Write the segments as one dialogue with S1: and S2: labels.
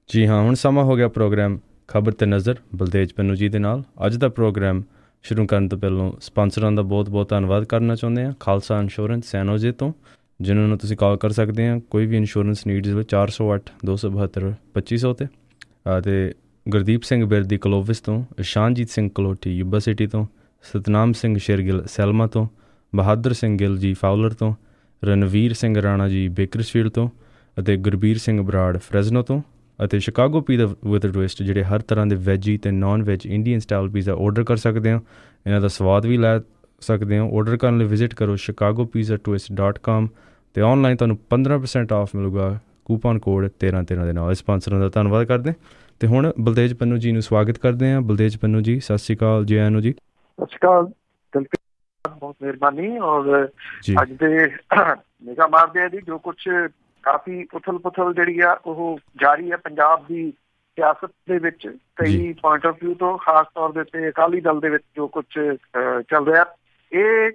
S1: ਜੀ ਹਾਂ, ਹੁਣ ਸਮਾਂ ਹੋ ਗਿਆ ਪ੍ਰੋਗਰਾਮ ਖਬਰ ਤੇ ਨਜ਼ਰ ਬਲਤੇਜ ਪੰਨੂ ਜੀ ਦੇ ਨਾਲ। ਅੱਜ ਦਾ ਪ੍ਰੋਗਰਾਮ ਸ਼ੁਰੂ ਕਰਨ ਤੋਂ ਪਹਿਲਾਂ ਸਪਾਂਸਰਾਂ ਦਾ ਬਹੁਤ ਧੰਨਵਾਦ ਕਰਨਾ ਚਾਹੁੰਦੇ ਹਾਂ। ਖਾਲਸਾ ਇੰਸ਼ੋਰੈਂਸ ਸੈਨੋਜੇ ਤੋਂ, ਜਿਨ੍ਹਾਂ ਨੂੰ ਤੁਸੀਂ ਕਾਲ ਕਰ ਸਕਦੇ ਹੋ ਕੋਈ ਵੀ ਇੰਸ਼ੋਰੈਂਸ ਨੀਡਸ ਵਿੱਚ 408 272 2500 'ਤੇ। ਅਤੇ ਗੁਰਦੀਪ ਸਿੰਘ ਬਿਰਦੀ ਕਲੋਵਿਸ ਤੋਂ, ਇਸ਼ਾਨਜੀਤ ਸਿੰਘ ਕਲੋਟੀ ਯੂਬਾ ਸਿਟੀ ਤੋਂ, ਸਤਨਾਮ ਸਿੰਘ ਸ਼ੇਰਗਿੱਲ ਸੈਲਮਾ ਤੋਂ, ਬਹਾਦਰ ਸਿੰਘ ਗਿੱਲ ਜੀ ਫਾਊਲਰ ਤੋਂ, ਰਣਵੀਰ ਸਿੰਘ ਰਾਣਾ ਜੀ ਬੇਕਰਸਫੀਲਡ ਤੋਂ, ਅਤੇ ਗੁਰਬੀਰ ਸਿੰਘ ਬਰਾੜ ਫਰੈਜ਼ਨੋ ਤੋਂ। ਅਤੇ ਸ਼ਿਕਾਗੋ ਪੀਜ਼ਾ ਵਿਦ ਟਵਿਸਟ, ਜਿਹੜੇ ਹਰ ਤਰ੍ਹਾਂ ਦੇ ਵੈਜੀ ਅਤੇ non veg Indian style pizza order ਕਰ ਸਕਦੇ ਹੋ। ਇਹਨਾਂ ਦਾ ਸਵਾਦ ਵੀ ਲੈ ਸਕਦੇ ਹੋ। ਔਡਰ ਕਰਨ ਲਈ ਵਿਜ਼ਿਟ ਕਰੋ chicagopizzatwist.com ਅਤੇ ਔਨਲਾਈਨ ਤੁਹਾਨੂੰ 15% ਆਫ ਮਿਲੂਗਾ ਕੂਪਨ ਕੋਡ 1313 ਦੇ ਨਾਲ। ਸਪਾਂਸਰਾਂ ਦਾ ਧੰਨਵਾਦ ਕਰਦੇ ਅਤੇ ਹੁਣ ਬਲਤੇਜ ਪੰਨੂ ਜੀ ਨੂੰ ਸਵਾਗਤ ਕਰਦੇ ਹਾਂ। ਬਲਤੇਜ ਪੰਨੂ ਜੀ, ਸਤਿ ਸ਼੍ਰੀ ਅਕਾਲ ਜੀ। ਆਇਆਂ ਨੂੰ ਜੀ।
S2: ਸਤਿ ਸ਼੍ਰੀ ਅਕਾਲ, ਬਹੁਤ ਮਿਹਰਬਾਨੀ। ਔਰ ਅੱਜ ਦੇ ਨਿਗਾਹ ਮਾਰਦੇ ਆ ਜੀ, ਜੋ ਕੁਛ ਕਾਫੀ ਉਥਲ ਪੁਥਲ ਜਿਹੜੀ ਆ ਉਹ ਜਾਰੀ ਹੈ ਪੰਜਾਬ ਦੀ ਸਿਆਸਤ ਦੇ ਵਿੱਚ ਕਈ ਪੁਆਇੰਟ ਆਫ ਵਿਊ ਤੋਂ, ਖਾਸ ਤੌਰ ਦੇ ਉੱਤੇ ਅਕਾਲੀ ਦਲ ਦੇ ਵਿੱਚ ਜੋ ਕੁਛ ਚੱਲ ਰਿਹਾ। ਇਹ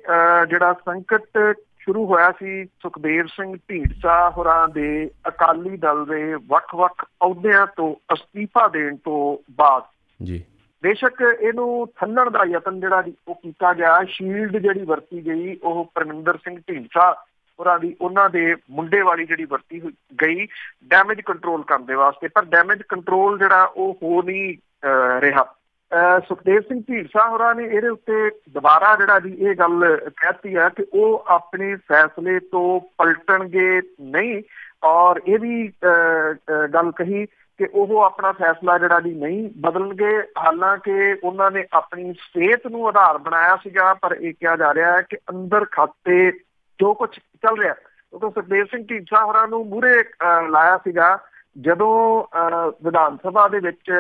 S2: ਜਿਹੜਾ ਸੰਕਟ ਸ਼ੁਰੂ ਹੋਇਆ ਸੀ ਸੁਖਦੇਵ ਸਿੰਘ ਢੀਂਡਸਾ ਹੋਰਾਂ ਦੇ ਅਕਾਲੀ ਦਲ ਦੇ ਵੱਖ-ਵੱਖ ਅਹੁਦਿਆਂ ਤੋਂ ਅਸਤੀਫਾ ਦੇਣ ਤੋਂ ਬਾਅਦ ਜੀ, ਬੇਸ਼ੱਕ ਇਹਨੂੰ ਥੰਨਣ ਦਾ ਯਤਨ ਜਿਹੜਾ ਉਹ ਕੀਤਾ ਗਿਆ। ਸ਼ੀਲਡ ਜਿਹੜੀ ਵਰਤੀ ਗਈ ਉਹ ਪਰਮਿੰਦਰ ਸਿੰਘ ਢੀਂਡਸਾ ਹੋਰਾਂ ਦੀ, ਉਹਨਾਂ ਦੇ ਮੁੰਡੇ ਵਾਲੀ ਜਿਹੜੀ ਵਰਤੀ ਗਈ ਡੈਮੇਜ ਕੰਟਰੋਲ ਕਰਨ ਦੇ ਵਾਸਤੇ, ਪਰ ਡੈਮੇਜ ਕੰਟਰੋਲ ਜਿਹੜਾ ਉਹ ਹੋ ਨਹੀਂ ਰਿਹਾ। ਸੁਖਦੇਵ ਸਿੰਘ ਢੀਂਡਸਾ ਹੋਰਾਂ ਨੇ ਇਹਦੇ ਉੱਤੇ ਦੁਬਾਰਾ ਜਿਹੜਾ ਜੀ ਇਹ ਗੱਲ ਕਹਿਤੀ ਹੈ ਕਿ ਉਹ ਆਪਣੇ ਫੈਸਲੇ ਤੋਂ ਪਲਟਣਗੇ ਨਹੀਂ, ਔਰ ਇਹ ਵੀ ਗੱਲ ਕਹੀ ਕਿ ਉਹ ਆਪਣਾ ਫੈਸਲਾ ਜਿਹੜਾ ਜੀ ਨਹੀਂ ਬਦਲਣਗੇ। ਹਾਲਾਂਕਿ ਉਹਨਾਂ ਨੇ ਆਪਣੀ ਸਿਹਤ ਨੂੰ ਆਧਾਰ ਬਣਾਇਆ ਸੀਗਾ, ਪਰ ਇਹ ਕਿਹਾ ਜਾ ਰਿਹਾ ਹੈ ਕਿ ਅੰਦਰ ਖਾਤੇ ਜੋ ਕੁਛ ਚੱਲ ਰਿਹਾ, ਕਿਉਂਕਿ ਸੁਖਦੇਵ ਸਿੰਘ ਢੀਂਡਸਾ ਹੋਰਾਂ ਨੂੰ ਮੂਹਰੇ ਲਾਇਆ ਸੀਗਾ ਜਦੋਂ ਵਿਧਾਨ ਸਭਾ ਦੇ ਵਿੱਚ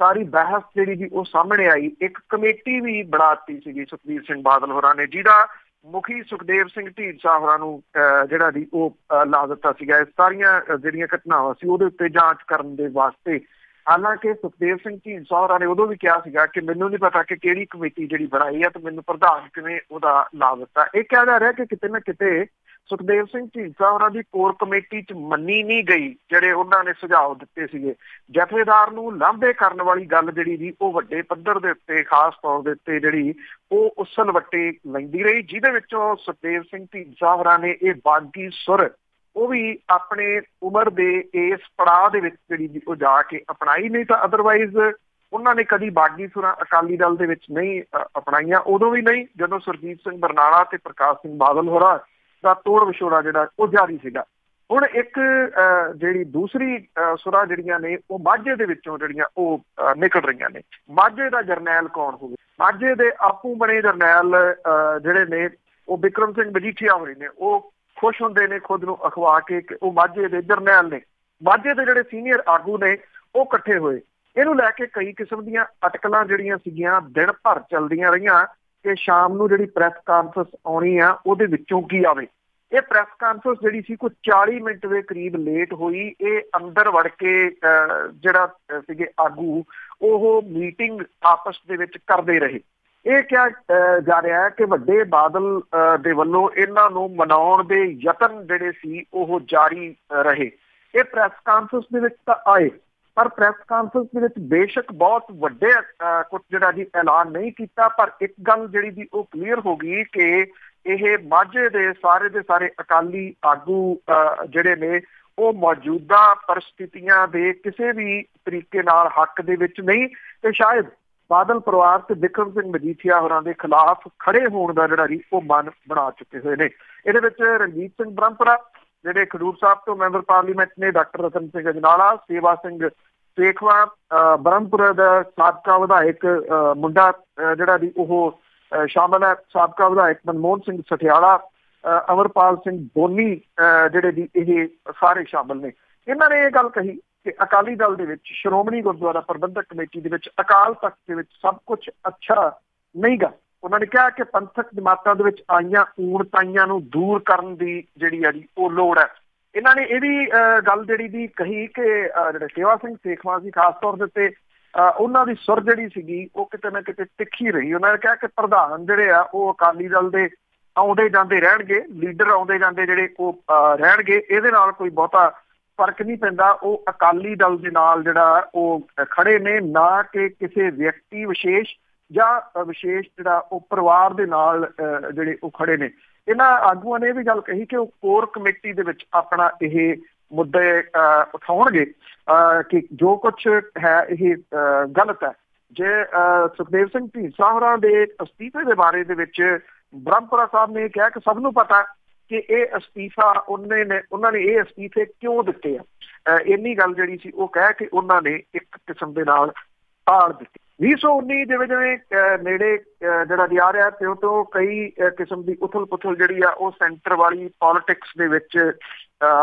S2: ਸਾਰੀ ਬਹਿਸ ਜਿਹੜੀ ਜੀ ਉਹ ਸਾਹਮਣੇ ਆਈ। ਇੱਕ ਕਮੇਟੀ ਵੀ ਬਣਾ ਦਿੱਤੀ ਸੀਗੀ ਸੁਖਬੀਰ ਸਿੰਘ ਬਾਦਲ ਹੋਰਾਂ ਨੇ, ਜਿਹਦਾ ਮੁਖੀ ਸੁਖਦੇਵ ਸਿੰਘ ਢੀਂਡਸਾ ਹੋਰਾਂ ਨੂੰ ਜਿਹੜਾ ਜੀ ਉਹ ਲਾ ਦਿੱਤਾ ਸੀਗਾ। ਇਹ ਸਾਰੀਆਂ ਜਿਹੜੀਆਂ ਘਟਨਾਵਾਂ ਸੀ ਉਹਦੇ ਉੱਤੇ ਜਾਂਚ ਕਰਨ ਦੇ ਵਾਸਤੇ। ਹਾਲਾਂਕਿ ਸੁਖਦੇਵ ਸਿੰਘ ਢੀਂਡਸਾ ਹੋਰਾਂ ਨੇ ਉਦੋਂ ਵੀ ਕਿਹਾ ਸੀਗਾ ਕਿ ਮੈਨੂੰ ਨਹੀਂ ਪਤਾ ਕਿ ਕਿਹੜੀ ਕਮੇਟੀ ਜਿਹੜੀ ਬਣਾਈ ਹੈ ਤੇ ਮੈਨੂੰ ਪ੍ਰਧਾਨ ਕਿਵੇਂ ਉਹਦਾ ਲਾ ਦਿੱਤਾ। ਇਹ ਕਿਹਾ ਜਾ ਰਿਹਾ ਕਿ ਕਿਤੇ ਨਾ ਕਿਤੇ ਸੁਖਦੇਵ ਸਿੰਘ ਢੀਂਡਸਾ ਹੋਰਾਂ ਦੀ ਕੋਰ ਕਮੇਟੀ 'ਚ ਮੰਨੀ ਨਹੀਂ ਗਈ ਜਿਹੜੇ ਉਹਨਾਂ ਨੇ ਸੁਝਾਅ ਦਿੱਤੇ ਸੀਗੇ। ਜਥੇਦਾਰ ਨੂੰ ਲਾਂਭੇ ਕਰਨ ਵਾਲੀ ਗੱਲ ਜਿਹੜੀ ਜੀ ਉਹ ਵੱਡੇ ਪੱਧਰ ਦੇ ਉੱਤੇ, ਖਾਸ ਤੌਰ ਦੇ ਉੱਤੇ ਜਿਹੜੀ ਉਹ ਉਸਲ ਵੱਟੇ ਲੈਂਦੀ ਰਹੀ, ਜਿਹਦੇ ਵਿੱਚੋਂ ਸੁਖਦੇਵ ਸਿੰਘ ਢੀਂਡਸਾ ਹੋਰਾਂ ਨੇ ਇਹ ਬਾਗੀ ਸੁਰ ਉਹ ਵੀ ਆਪਣੇ ਉਮਰ ਦੇ ਇਸ ਪੜਾਅ ਦੇ ਵਿੱਚ ਜਿਹੜੀ ਉਹ ਜਾ ਕੇ ਅਪਣਾਈ। ਨਹੀਂ ਤਾਂ ਅਦਰਵਾਈਜ਼ ਉਹਨਾਂ ਨੇ ਕਦੀ ਬਾਗੀ ਸੁਰਾਂ ਅਕਾਲੀ ਦਲ ਦੇ ਵਿੱਚ ਨਹੀਂ ਅਪਣਾਈਆਂ। ਉਦੋਂ ਵੀ ਨਹੀਂ ਜਦੋਂ ਸੁਰਜੀਤ ਸਿੰਘ ਬਰਨਾਲਾ ਤੇ ਪ੍ਰਕਾਸ਼ ਸਿੰਘ ਬਾਦਲ ਹੋਰਾਂ ਦਾ ਤੋੜ ਵਿਛੋੜਾ ਜਿਹੜਾ ਉਹ ਜਾਰੀ ਸੀਗਾ। ਹੁਣ ਇੱਕ ਜਿਹੜੀ ਦੂਸਰੀ ਸੁਰਾਂ ਜਿਹੜੀਆਂ ਨੇ ਉਹ ਮਾਝੇ ਦੇ ਵਿੱਚੋਂ ਜਿਹੜੀਆਂ ਉਹ ਨਿਕਲ ਰਹੀਆਂ ਨੇ। ਮਾਝੇ ਦਾ ਜਰਨੈਲ ਕੌਣ ਹੋਵੇ? ਮਾਝੇ ਦੇ ਆਪੂ ਬਣੇ ਜਰਨੈਲ ਜਿਹੜੇ ਨੇ ਉਹ ਬਿਕਰਮ ਸਿੰਘ ਮਜੀਠੀਆ ਹੋਏ ਨੇ, ਉਹ ਖੁਸ਼ ਹੁੰਦੇ ਨੇ ਖੁਦ ਨੂੰ ਅਖਵਾ ਕੇ ਕਿ ਉਹ ਮਾਝੇ ਦੇ ਜਰਨੈਲ ਨੇ। ਮਾਝੇ ਦੇ ਜਿਹੜੇ ਸੀਨੀਅਰ ਆਗੂ ਨੇ ਉਹ ਇਕੱਠੇ ਹੋਏ। ਇਹਨੂੰ ਲੈ ਕੇ ਕਈ ਕਿਸਮ ਦੀਆਂ ਅਟਕਲਾਂ ਜਿਹੜੀਆਂ ਸੀਗੀਆਂ ਦਿਨ ਭਰ ਚੱਲਦੀਆਂ ਰਹੀਆਂ ਕਿ ਸ਼ਾਮ ਨੂੰ ਜਿਹੜੀ ਪ੍ਰੈਸ ਕਾਨਫਰੰਸ ਆਉਣੀ ਆ ਉਹਦੇ ਵਿੱਚੋਂ ਕੀ ਆਵੇ। ਇਹ ਪ੍ਰੈਸ ਕਾਨਫਰੰਸ ਜਿਹੜੀ ਸੀ ਕੋਈ 40 ਮਿੰਟ ਦੇ ਕਰੀਬ ਲੇਟ ਹੋਈ। ਇਹ ਅੰਦਰ ਵੜ ਕੇ ਜਿਹੜਾ ਸੀਗੇ ਆਗੂ ਉਹ ਮੀਟਿੰਗ ਆਪਸ ਦੇ ਵਿੱਚ ਕਰਦੇ ਰਹੇ। ਇਹ ਕਿਹਾ ਜਾ ਰਿਹਾ ਹੈ ਕਿ ਵੱਡੇ ਬਾਦਲ ਦੇ ਵੱਲੋਂ ਇਹਨਾਂ ਨੂੰ ਮਨਾਉਣ ਦੇ ਯਤਨ ਜਿਹੜੇ ਸੀ ਉਹ ਜਾਰੀ ਰਹੇ। ਇਹ ਪ੍ਰੈਸ ਕਾਨਫਰੰਸ ਦੇ ਵਿੱਚ ਤਾਂ ਆਏ, ਪਰ ਪ੍ਰੈਸ ਕਾਨਫਰੰਸ ਦੇ ਵਿੱਚ ਬੇਸ਼ੱਕ ਬਹੁਤ ਵੱਡੇ ਕੁਝ ਜਿਹੜਾ ਜੀ ਐਲਾਨ ਨਹੀਂ ਕੀਤਾ, ਪਰ ਇੱਕ ਗੱਲ ਜਿਹੜੀ ਦੀ ਉਹ ਕਲੀਅਰ ਹੋ ਗਈ ਕਿ ਇਹ ਮਾਝੇ ਦੇ ਸਾਰੇ ਅਕਾਲੀ ਆਗੂ ਜਿਹੜੇ ਨੇ ਉਹ ਮੌਜੂਦਾ ਪਰਿਸਥਿਤੀਆਂ ਦੇ ਕਿਸੇ ਵੀ ਤਰੀਕੇ ਨਾਲ ਹੱਕ ਦੇ ਵਿੱਚ ਨਹੀਂ, ਤੇ ਸ਼ਾਇਦ ਬਾਦਲ ਪਰਿਵਾਰ ਤੇ ਬਿਕਰਮ ਸਿੰਘ ਮਜੀਠੀਆ ਹੋਰਾਂ ਦੇ ਖਿਲਾਫ ਖੜੇ ਹੋਣ ਦਾ ਜਿਹੜਾ ਜੀ ਉਹ ਮਨ ਬਣਾ ਚੁੱਕੇ ਹੋਏ ਨੇ। ਇਹਦੇ ਵਿੱਚ ਰਣਜੀਤ ਸਿੰਘ ਬ੍ਰਹਮਪੁਰਾ ਜਿਹੜੇ ਖਡੂਰ ਸਾਹਿਬ ਤੋਂ ਮੈਂਬਰ ਪਾਰਲੀਮੈਂਟ ਨੇ, ਡਾਕਟਰ ਰਤਨ ਸਿੰਘ ਅਜਨਾਲਾ, ਸੇਵਾ ਸਿੰਘ ਸੇਖਵਾ, ਬ੍ਰਹਮਪੁਰਾ ਦਾ ਸਾਬਕਾ ਵਿਧਾਇਕ ਮੁੰਡਾ ਜਿਹੜਾ ਜੀ ਉਹ ਸ਼ਾਮਲ ਹੈ, ਸਾਬਕਾ ਵਿਧਾਇਕ ਮਨਮੋਹਨ ਸਿੰਘ ਸਠਿਆਲਾ, ਅਮਰਪਾਲ ਸਿੰਘ ਬੋਨੀ ਜਿਹੜੇ ਜੀ ਇਹ ਸਾਰੇ ਸ਼ਾਮਲ ਨੇ। ਇਹਨਾਂ ਨੇ ਇਹ ਗੱਲ ਕਹੀ ਕਿ ਅਕਾਲੀ ਦਲ ਦੇ ਵਿੱਚ, ਸ਼੍ਰੋਮਣੀ ਗੁਰਦੁਆਰਾ ਪ੍ਰਬੰਧਕ ਕਮੇਟੀ ਦੇ ਵਿੱਚ, ਅਕਾਲ ਤਖਤ ਦੇ ਵਿੱਚ ਸਭ ਕੁਝ ਅੱਛਾ ਨਹੀਂ ਗਾ। ਉਹਨਾਂ ਨੇ ਕਿਹਾ ਕਿ ਪੰਥਕ ਜਮਾਤਾਂ ਦੇ ਵਿੱਚ ਆਈਆਂ ਊਣਤਾਈਆਂ ਨੂੰ ਦੂਰ ਕਰਨ ਦੀ ਜਿਹੜੀ ਆ ਜੀ ਉਹ ਲੋੜ ਹੈ। ਇਹਨਾਂ ਨੇ ਇਹ ਵੀ ਗੱਲ ਜਿਹੜੀ ਦੀ ਕਹੀ ਕਿ ਜਿਹੜੇ ਸੇਵਾ ਸਿੰਘ ਸੇਖਵਾਂ ਸੀ, ਖਾਸ ਤੌਰ ਦੇ ਉੱਤੇ ਉਹਨਾਂ ਦੀ ਸੁਰ ਜਿਹੜੀ ਸੀਗੀ ਉਹ ਕਿਤੇ ਨਾ ਕਿਤੇ ਤਿੱਖੀ ਰਹੀ। ਉਹਨਾਂ ਨੇ ਕਿਹਾ ਕਿ ਪ੍ਰਧਾਨ ਜਿਹੜੇ ਆ ਉਹ ਅਕਾਲੀ ਦਲ ਦੇ ਆਉਂਦੇ ਜਾਂਦੇ ਰਹਿਣਗੇ, ਲੀਡਰ ਆਉਂਦੇ ਜਾਂਦੇ ਜਿਹੜੇ ਉਹ ਰਹਿਣਗੇ, ਇਹਦੇ ਨਾਲ ਕੋਈ ਬਹੁਤਾ ਫਰਕ ਨਹੀਂ ਪੈਂਦਾ, ਉਹ ਅਕਾਲੀ ਦਲ ਦੇ ਨਾਲ ਜਿਹੜਾ ਉਹ ਖੜੇ ਨੇ, ਨਾ ਕਿ ਕਿਸੇ ਵਿਅਕਤੀ ਵਿਸ਼ੇਸ਼ ਜਾਂ ਵਿਸ਼ੇਸ਼ ਜਿਹੜਾ ਉਹ ਪਰਿਵਾਰ ਦੇ ਨਾਲ ਜਿਹੜੇ ਉਹ ਖੜੇ ਨੇ। ਇਹਨਾਂ ਆਗੂਆਂ ਨੇ ਇਹ ਵੀ ਗੱਲ ਕਹੀ ਕਿ ਉਹ ਕੋਰ ਕਮੇਟੀ ਦੇ ਵਿੱਚ ਆਪਣਾ ਇਹ ਮੁੱਦੇ ਉਠਾਉਣਗੇ ਕਿ ਜੋ ਕੁਛ ਹੈ ਇਹ ਗਲਤ ਹੈ। ਜੇ ਸੁਖਦੇਵ ਸਿੰਘ ਢੀਂਡਸਾ ਹੋਰਾਂ ਦੇ ਅਸਤੀਫੇ ਦੇ ਬਾਰੇ ਦੇ ਵਿੱਚ ਬ੍ਰਹਮਪੁਰਾ ਸਾਹਿਬ ਨੇ ਕਿਹਾ ਕਿ ਸਭ ਨੂੰ ਪਤਾ ਕਿ ਇਹ ਅਸਤੀਫਾ ਉਹਨਾਂ ਨੇ ਇਹ ਅਸਤੀਫੇ ਕਿਉਂ ਦਿੱਤੇ ਆ। ਇੰਨੀ ਗੱਲ ਜਿਹੜੀ ਸੀ ਉਹ ਕਹਿ ਕੇ ਉਹਨਾਂ ਨੇ ਇੱਕ ਕਿਸਮ ਦੇ ਨਾਲ ਟਾਲ ਦਿੱਤੀ। 2019 ਜਿਵੇਂ ਨੇੜੇ ਜਿਹੜਾ ਦੀ ਆ ਰਿਹਾ ਤੇ ਉਹ ਤੋਂ ਕਈ ਕਿਸਮ ਦੀ ਉਥਲ ਪੁਥਲ ਜਿਹੜੀ ਆ ਉਹ ਸੈਂਟਰ ਵਾਲੀ ਪੋਲੀਟਿਕਸ ਦੇ ਵਿੱਚ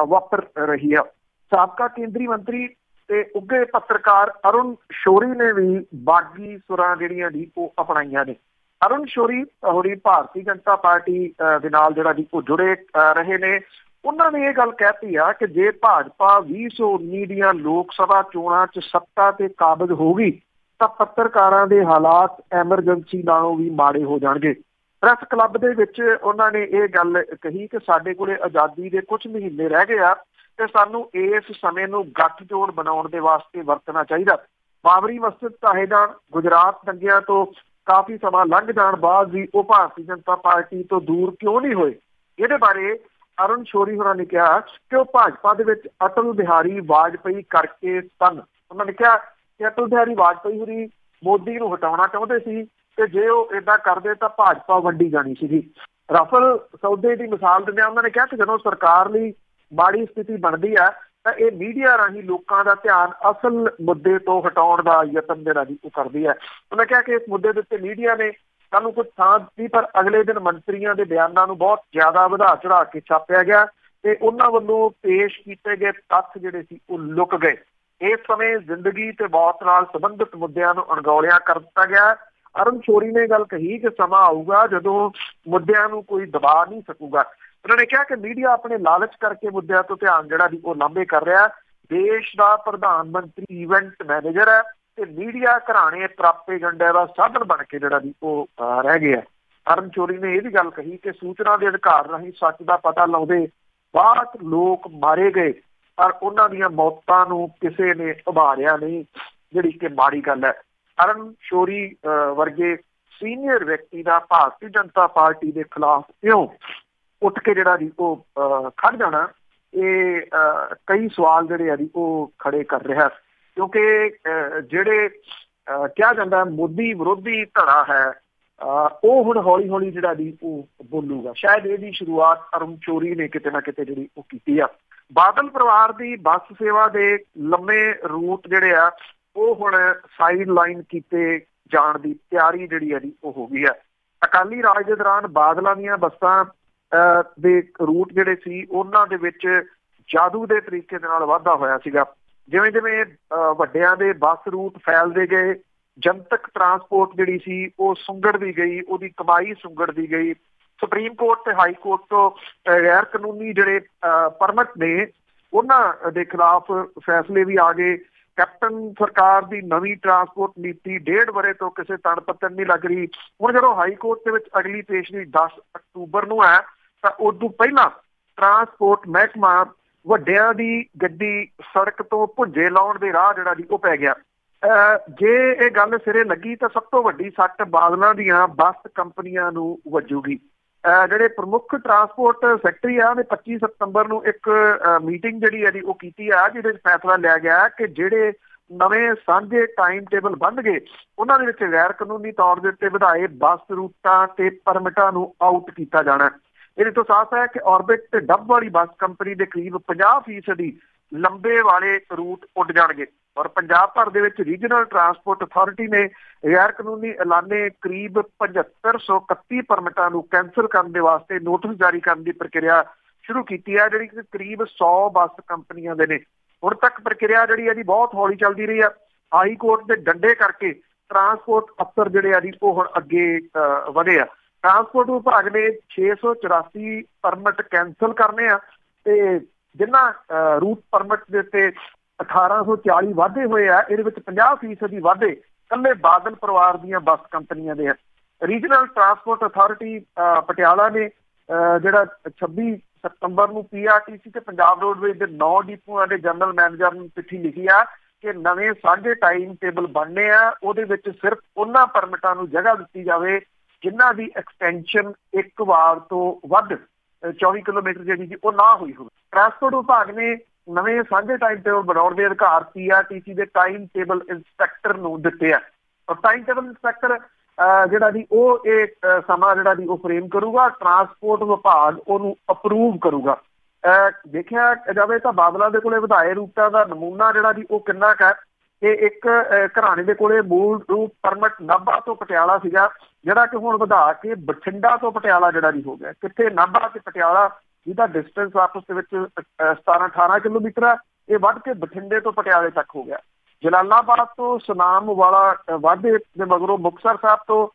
S2: ਵਾਪਰ ਰਹੀ ਆ। ਸਾਬਕਾ ਕੇਂਦਰੀ ਮੰਤਰੀ ਤੇ ਉੱਘੇ ਪੱਤਰਕਾਰ ਅਰੁਣ ਸ਼ੌਰੀ ਨੇ ਵੀ ਬਾਗੀ ਸੁਰਾਂ ਜਿਹੜੀਆਂ ਦੀ ਉਹ ਅਪਣਾਈਆਂ ਨੇ। ਅਰੁਣ ਸ਼ੌਰੀ ਹੋਰੀ ਭਾਰਤੀ ਜਨਤਾ ਪਾਰਟੀ ਦੇ ਨਾਲ ਜਿਹੜਾ ਦੀ ਉਹ ਜੁੜੇ ਰਹੇ ਨੇ। ਉਹਨਾਂ ਨੇ ਇਹ ਗੱਲ ਕਹਿਤੀ ਆ ਕਿ ਜੇ ਭਾਜਪਾ 2019 ਦੀਆਂ ਲੋਕ ਸਭਾ ਚੋਣਾਂ 'ਚ ਸੱਤਾ ਤੇ ਕਾਬਜ਼ ਹੋ ਗਈ ਤਾਂ ਪੱਤਰਕਾਰਾਂ ਦੇ ਹਾਲਾਤ ਐਮਰਜੈਂਸੀ ਨਾਲੋਂ ਵੀ ਮਾੜੇ ਹੋ ਜਾਣਗੇ। ਪ੍ਰੈਸ ਕਲੱਬ ਦੇ ਵਿੱਚ ਉਹਨਾਂ ਨੇ ਇਹ ਗੱਲ ਕਹੀ ਕਿ ਸਾਡੇ ਕੋਲੇ ਆਜ਼ਾਦੀ ਦੇ ਕੁਝ ਮਹੀਨੇ ਰਹਿ ਗਏ ਆ ਤੇ ਸਾਨੂੰ ਇਸ ਸਮੇਂ ਨੂੰ ਗੱਠਜੋੜ ਬਣਾਉਣ ਦੇ ਵਾਸਤੇ ਵਰਤਣਾ ਚਾਹੀਦਾ। ਬਾਬਰੀ ਮਸਜਿਦ ਢਾਹੇ ਜਾਣ, ਗੁਜਰਾਤ ਦੰਗਿਆਂ ਤੋਂ ਕਾਫੀ ਸਮਾਂ ਲੰਘ ਜਾਣ ਬਾਅਦ ਵੀ ਉਹ ਭਾਰਤੀ ਜਨਤਾ ਪਾਰਟੀ ਤੋਂ ਦੂਰ ਕਿਉਂ ਨਹੀਂ ਹੋਏ। ਇਹਦੇ ਬਾਰੇ ਅਰੁਣ ਸ਼ੌਰੀ ਹੋਰਾਂ ਨੇ ਕਿਹਾ ਕਿ ਉਹ ਭਾਜਪਾ ਦੇ ਵਿੱਚ ਅਟਲ ਬਿਹਾਰੀ ਵਾਜਪਾਈ ਕਰਕੇ ਸਨ। ਉਹਨਾਂ ਨੇ ਕਿਹਾ ਕਿ ਅਟਲ ਬਿਹਾਰੀ ਵਾਜਪਾਈ ਹੋਰੀ ਮੋਦੀ ਨੂੰ ਹਟਾਉਣਾ ਚਾਹੁੰਦੇ ਸੀ ਤੇ ਜੇ ਉਹ ਏਦਾਂ ਕਰਦੇ ਤਾਂ ਭਾਜਪਾ ਵੰਡੀ ਜਾਣੀ ਸੀਗੀ। ਰਫਲ ਸੌਦੇ ਦੀ ਮਿਸਾਲ ਦਿੰਦਿਆਂ ਉਹਨਾਂ ਨੇ ਕਿਹਾ ਕਿ ਜਦੋਂ ਸਰਕਾਰ ਲਈ ਮਾੜੀ ਸਥਿਤੀ ਬਣਦੀ ਹੈ ਤਾਂ ਇਹ ਮੀਡੀਆ ਰਾਹੀਂ ਲੋਕਾਂ ਦਾ ਧਿਆਨ ਅਸਲ ਮੁੱਦੇ ਤੋਂ ਹਟਾਉਣ ਦਾ ਯਤਨ ਜਿਹੜਾ ਜੀ ਉਹ ਕਰਦੀ ਹੈ। ਉਹਨੇ ਕਿਹਾ ਕਿ ਇਸ ਮੁੱਦੇ ਦੇ ਉੱਤੇ ਮੀਡੀਆ ਨੇ ਸਾਨੂੰ ਕੁਝ ਥਾਂ ਦਿੱਤੀ ਪਰ ਅਗਲੇ ਦਿਨ ਮੰਤਰੀਆਂ ਦੇ ਬਿਆਨਾਂ ਨੂੰ ਬਹੁਤ ਜ਼ਿਆਦਾ ਵਧਾ ਚੜਾ ਕੇ ਛਾਪਿਆ ਗਿਆ ਤੇ ਉਹਨਾਂ ਵੱਲੋਂ ਪੇਸ਼ ਕੀਤੇ ਗਏ ਤੱਥ ਜਿਹੜੇ ਸੀ ਉਹ ਲੁਕ ਗਏ। ਇਸ ਸਮੇਂ ਜ਼ਿੰਦਗੀ ਤੇ ਮੌਤ ਨਾਲ ਸੰਬੰਧਿਤ ਮੁੱਦਿਆਂ ਨੂੰ ਅਣਗੌਲਿਆ ਕਰ ਦਿੱਤਾ ਗਿਆ। ਅਰੁਣ ਸ਼ੌਰੀ ਨੇ ਗੱਲ ਕਹੀ ਕਿ ਸਮਾਂ ਆਊਗਾ ਜਦੋਂ ਮੁੱਦਿਆਂ ਨੂੰ ਕੋਈ ਦਬਾ ਨਹੀਂ ਸਕੂਗਾ। ਉਹਨਾਂ ਨੇ ਕਿਹਾ ਕਿ ਮੀਡੀਆ ਆਪਣੇ ਲਾਲਚ ਕਰਕੇ ਮੁੱਦਿਆਂ ਤੋਂ ਧਿਆਨ ਜਿਹੜਾ ਦੀ ਉਹ ਲਾਂਭੇ ਕਰ ਰਿਹਾ। ਦੇਸ਼ ਦਾ ਪ੍ਰਧਾਨ ਮੰਤਰੀ ਇਵੈਂਟ ਮੈਨੇਜਰ ਹੈ ਤੇ ਮੀਡੀਆ ਘਰਾਣੇ ਪ੍ਰਾਪੇਗੰਡਾ ਦਾ ਸਾਧਨ ਬਣ ਕੇ ਜਿਹੜਾ ਦੀ ਉਹ ਰਹਿ ਗਿਆ। ਅਰੁਣ ਸ਼ੌਰੀ ਨੇ ਇਹ ਵੀ ਗੱਲ ਕਹੀ ਕਿ ਸੂਚਨਾ ਦੇ ਅਧਿਕਾਰ ਰਾਹੀਂ ਸੱਚ ਦਾ ਪਤਾ ਲਾਉਂਦੇ ਬਹੁਤ ਲੋਕ ਮਾਰੇ ਗਏ ਪਰ ਉਹਨਾਂ ਦੀਆਂ ਮੌਤਾਂ ਨੂੰ ਕਿਸੇ ਨੇ ਉਭਾਰਿਆ ਨਹੀਂ, ਜਿਹੜੀ ਕਿ ਮਾੜੀ ਗੱਲ ਹੈ। ਅਰੁਣ ਸ਼ੌਰੀ ਵਰਗੇ ਸੀਨੀਅਰ ਵਿਅਕਤੀ ਦਾ ਭਾਰਤੀ ਜਨਤਾ ਪਾਰਟੀ ਦੇ ਖਿਲਾਫ ਕਿਉਂ ਉੱਠ ਕੇ ਜਿਹੜਾ ਜੀ ਉਹ ਖੜ ਜਾਣਾ, ਇਹ ਕਈ ਸਵਾਲ ਜਿਹੜੇ ਆ ਜੀ ਉਹ ਖੜੇ ਕਰ ਰਿਹਾ ਕਿਉਂਕਿ ਜਿਹੜੇ ਕਿਹਾ ਜਾਂਦਾ ਮੋਦੀ ਵਿਰੋਧੀ ਧੜਾ ਹੈ ਉਹ ਹੁਣ ਹੌਲੀ ਹੌਲੀ ਜਿਹੜਾ ਜੀ ਉਹ ਬੋਲੂਗਾ। ਸ਼ਾਇਦ ਇਹਦੀ ਸ਼ੁਰੂਆਤ ਅਰੁਣ ਸ਼ੌਰੀ ਨੇ ਕਿਤੇ ਨਾ ਕਿਤੇ ਜਿਹੜੀ ਉਹ ਕੀਤੀ ਆ। ਬਾਦਲ ਪਰਿਵਾਰ ਦੀ ਬੱਸ ਸੇਵਾ ਦੇ ਲੰਮੇ ਰੂਟ ਜਿਹੜੇ ਆ ਉਹ ਹੁਣ ਸਾਈਡ ਲਾਈਨ ਕੀਤੇ ਜਾਣ ਦੀ ਤਿਆਰੀ ਜਿਹੜੀ ਹੈ ਜੀ ਉਹ ਹੋ ਗਈ ਹੈ। ਅਕਾਲੀ ਰਾਜ ਦੇ ਦੌਰਾਨ ਬਾਦਲਾਂ ਦੀਆਂ ਬੱਸਾਂ ਦੇ ਰੂਟ ਜਿਹੜੇ ਸੀ ਉਹਨਾਂ ਦੇ ਵਿੱਚ ਜਾਦੂ ਦੇ ਤਰੀਕੇ ਦੇ ਨਾਲ ਵਾਧਾ ਹੋਇਆ ਸੀਗਾ। ਜਿਵੇਂ ਜਿਵੇਂ ਵੱਡਿਆਂ ਦੇ ਬੱਸ ਰੂਟ ਫੈਲਦੇ ਗਏ, ਜਨਤਕ ਟਰਾਂਸਪੋਰਟ ਜਿਹੜੀ ਸੀ ਉਹ ਸੁੰਗੜਦੀ ਗਈ, ਉਹਦੀ ਕਮਾਈ ਸੁੰਗੜਦੀ ਗਈ। ਸੁਪਰੀਮ ਕੋਰਟ ਤੇ ਹਾਈ ਕੋਰਟ ਤੋਂ ਗੈਰ ਕਾਨੂੰਨੀ ਜਿਹੜੇ ਪਰਮਿਟ ਨੇ ਉਹਨਾਂ ਦੇ ਖਿਲਾਫ ਫੈਸਲੇ ਵੀ ਆ ਗਏ। ਕੈਪਟਨ ਸਰਕਾਰ ਦੀ ਨਵੀਂ ਟਰਾਂਸਪੋਰਟ ਨੀਤੀ 1.5 ਵਰ੍ਹੇ ਤੋਂ ਕਿਸੇ ਤਣ ਪੱਤਣ ਨਹੀਂ ਲੱਗ ਰਹੀ। ਹੁਣ ਜਦੋਂ ਹਾਈ ਕੋਰਟ ਦੇ ਵਿੱਚ ਅਗਲੀ ਪੇਸ਼ਗੀ 10 ਅਕਤੂਬਰ ਨੂੰ ਹੈ ਤਾਂ ਉਦੋਂ ਪਹਿਲਾਂ ਟਰਾਂਸਪੋਰਟ ਮਹਿਕਮਾ ਵੱਡਿਆਂ ਦੀ ਗੱਡੀ ਸੜਕ ਤੋਂ ਭੁੱਜੇ ਲਾਉਣ ਦੇ ਰਾਹ ਜਿਹੜਾ ਜੀ ਉਹ ਪੈ ਗਿਆ। ਜੇ ਇਹ ਗੱਲ ਸਿਰੇ ਲੱਗੀ ਤਾਂ ਸਭ ਤੋਂ ਵੱਡੀ ਸੱਟ ਬਾਦਲਾਂ ਦੀਆਂ ਬੱਸ ਕੰਪਨੀਆਂ ਨੂੰ ਵੱਜੂਗੀ। ਜਿਹੜੇ ਪ੍ਰਮੁੱਖ ਟਰਾਂਸਪੋਰਟ ਸੈਕਟਰੀ ਆ ਉਹਨੇ 25 ਸਤੰਬਰ ਨੂੰ ਇੱਕ ਮੀਟਿੰਗ ਜਿਹੜੀ ਹੈ ਜੀ ਉਹ ਕੀਤੀ ਆ ਜਿਹਦੇ ਵਿੱਚ ਫੈਸਲਾ ਲਿਆ ਗਿਆ ਕਿ ਜਿਹੜੇ ਨਵੇਂ ਸਾਂਝੇ ਟਾਈਮ ਟੇਬਲ ਬਣ ਗਏ ਉਹਨਾਂ ਦੇ ਵਿੱਚ ਗੈਰ ਕਾਨੂੰਨੀ ਤੌਰ ਦੇ ਉੱਤੇ ਵਧਾਏ ਬੱਸ ਰੂਟਾਂ ਤੇ ਪਰਮਿਟਾਂ ਨੂੰ ਆਊਟ ਕੀਤਾ ਜਾਣਾ। ਇਹਦੇ ਤੋਂ ਸਾਫ਼ ਹੈ ਕਿ ਔਰਬਿਟ ਤੇ ਡੱਬ ਵਾਲੀ ਬੱਸ ਕੰਪਨੀ ਦੇ ਕਰੀਬ 50% ਲੰਬੇ ਵਾਲੇ ਰੂਟ ਉੱਡ ਜਾਣਗੇ ਔਰ ਪੰਜਾਬ ਭਰ ਦੇ ਵਿੱਚ ਰੀਜਨਲ ਟਰਾਂਸਪੋਰਟ ਅਥਾਰਟੀ ਨੇ ਗੈਰ ਕਾਨੂੰਨੀ ਐਲਾਨੇ ਕਰੀਬ 7531 ਪਰਮਿਟਾਂ ਨੂੰ ਕੈਂਸਲ ਕਰਨ ਦੇ ਵਾਸਤੇ ਨੋਟਿਸ ਜਾਰੀ ਕਰਨ ਦੀ ਪ੍ਰਕਿਰਿਆ ਸ਼ੁਰੂ ਕੀਤੀ ਹੈ, ਜਿਹੜੀ ਕਿ ਕਰੀਬ 100 ਬੱਸ ਕੰਪਨੀਆਂ ਦੇ ਨੇ। ਹੁਣ ਤੱਕ ਪ੍ਰਕਿਰਿਆ ਜਿਹੜੀ ਹੈ ਜੀ ਬਹੁਤ ਹੌਲੀ ਚੱਲਦੀ ਰਹੀ ਆ। ਹਾਈ ਕੋਰਟ ਦੇ ਡੰਡੇ ਕਰਕੇ ਟਰਾਂਸਪੋਰਟ ਅਫਸਰ ਜਿਹੜੇ ਆ ਜੀ ਉਹ ਹੁਣ ਅੱਗੇ ਵਧੇ ਆ। ਟਰਾਂਸਪੋਰਟ ਵਿਭਾਗ ਨੇ 684 ਪਰਮਿਟ ਕੈਂਸਲ ਕਰਨੇ ਆ ਤੇ ਜਿਨ੍ਹਾਂ ਰੂਟ ਪਰਮਿਟ ਦੇ ਉੱਤੇ 1840 ਵਾਧੇ ਹੋਏ ਆ ਇਹਦੇ ਵਿੱਚ 50% ਵਾਧੇ ਇਕੱਲੇ ਬਾਦਲ ਪਰਿਵਾਰ ਦੀਆਂ ਬੱਸ ਕੰਪਨੀਆਂ ਦੇ ਆ। ਰੀਜਨਲ ਟਰਾਂਸਪੋਰਟ ਅਥਾਰਟੀ ਪਟਿਆਲਾ ਨੇ ਜਿਹੜਾ 26 ਸਤੰਬਰ ਨੂੰ PRTC ਤੇ ਪੰਜਾਬ ਰੋਡਵੇਜ਼ ਦੇ 9 ਡਿਪੂਆਂ ਦੇ ਜਨਰਲ ਮੈਨੇਜਰ ਨੂੰ ਚਿੱਠੀ ਲਿਖੀ ਆ ਕਿ ਨਵੇਂ ਸਾਂਝੇ ਟਾਈਮ ਟੇਬਲ ਬਣਨੇ ਆ, ਉਹਦੇ ਵਿੱਚ ਸਿਰਫ ਉਹਨਾਂ ਪਰਮਿਟਾਂ ਨੂੰ ਜਗ੍ਹਾ ਦਿੱਤੀ ਜਾਵੇ ਜਿਨ੍ਹਾਂ ਦੀ ਐਕਸਟੈਂਸ਼ਨ 1 ਵਾਰ ਤੋਂ ਵੱਧ 24 ਕਿਲੋਮੀਟਰ ਜਿਹੜੀ ਸੀ ਉਹ ਨਾ ਹੋਈ ਹੋਵੇ। ਟਰਾਂਸਪੋਰਟ ਵਿਭਾਗ ਨੇ ਨਵੇਂ ਸਾਂਝੇ ਟਾਈਮ ਟੇਬਲ ਬਣਾਉਣ ਦੇ ਅਧਿਕਾਰ PRTC ਦੇ ਟਾਈਮ ਟੇਬਲ ਇੰਸਪੈਕਟਰ ਨੂੰ ਦਿੱਤੇ ਆ। ਔਰ ਟਾਈਮ ਟੇਬਲ ਇੰਸਪੈਕਟਰ ਜਿਹੜਾ ਜੀ ਉਹ ਇਹ ਸਮਾਂ ਜਿਹੜਾ ਜੀ ਉਹ ਫਰੇਮ ਕਰੂਗਾ, ਟਰਾਂਸਪੋਰਟ ਵਿਭਾਗ ਉਹਨੂੰ ਅਪਰੂਵ ਕਰੂਗਾ। ਦੇਖਿਆ ਜਾਵੇ ਤਾਂ ਬਾਦਲਾਂ ਦੇ ਕੋਲੇ ਵਧਾਏ ਰੂਟਾਂ ਦਾ ਨਮੂਨਾ ਜਿਹੜਾ ਜੀ ਉਹ ਕਿੰਨਾ ਕੁ ਹੈ ਕਿ ਇੱਕ ਘਰਾਣੇ ਦੇ ਕੋਲੇ ਮੂਲ ਰੂਪ ਪਰਮਿਟ ਨਾਭਾ ਤੋਂ ਪਟਿਆਲਾ ਸੀਗਾ, ਜਿਹੜਾ ਕਿ ਹੁਣ ਵਧਾ ਕੇ ਬਠਿੰਡਾ ਤੋਂ ਪਟਿਆਲਾ ਜਿਹੜਾ ਜੀ ਹੋ ਗਿਆ। ਕਿੱਥੇ ਨਾਭਾ ਤੇ ਪਟਿਆਲਾ ਜਿਹਦਾ ਡਿਸਟੈਂਸ ਆਪਸ ਦੇ ਵਿੱਚ 17-18 ਕਿਲੋਮੀਟਰ ਹੈ, ਇਹ ਵੱਧ ਕੇ ਬਠਿੰਡੇ ਤੋਂ ਪਟਿਆਲੇ ਤੱਕ ਹੋ ਗਿਆ। ਜਲਾਲਾਬਾਦ ਤੋਂ ਸੁਨਾਮ ਵਾਲਾ ਵਾਧੇ ਦੇ ਮਗਰੋਂ ਮੁਕਤਸਰ ਸਾਹਿਬ ਤੋਂ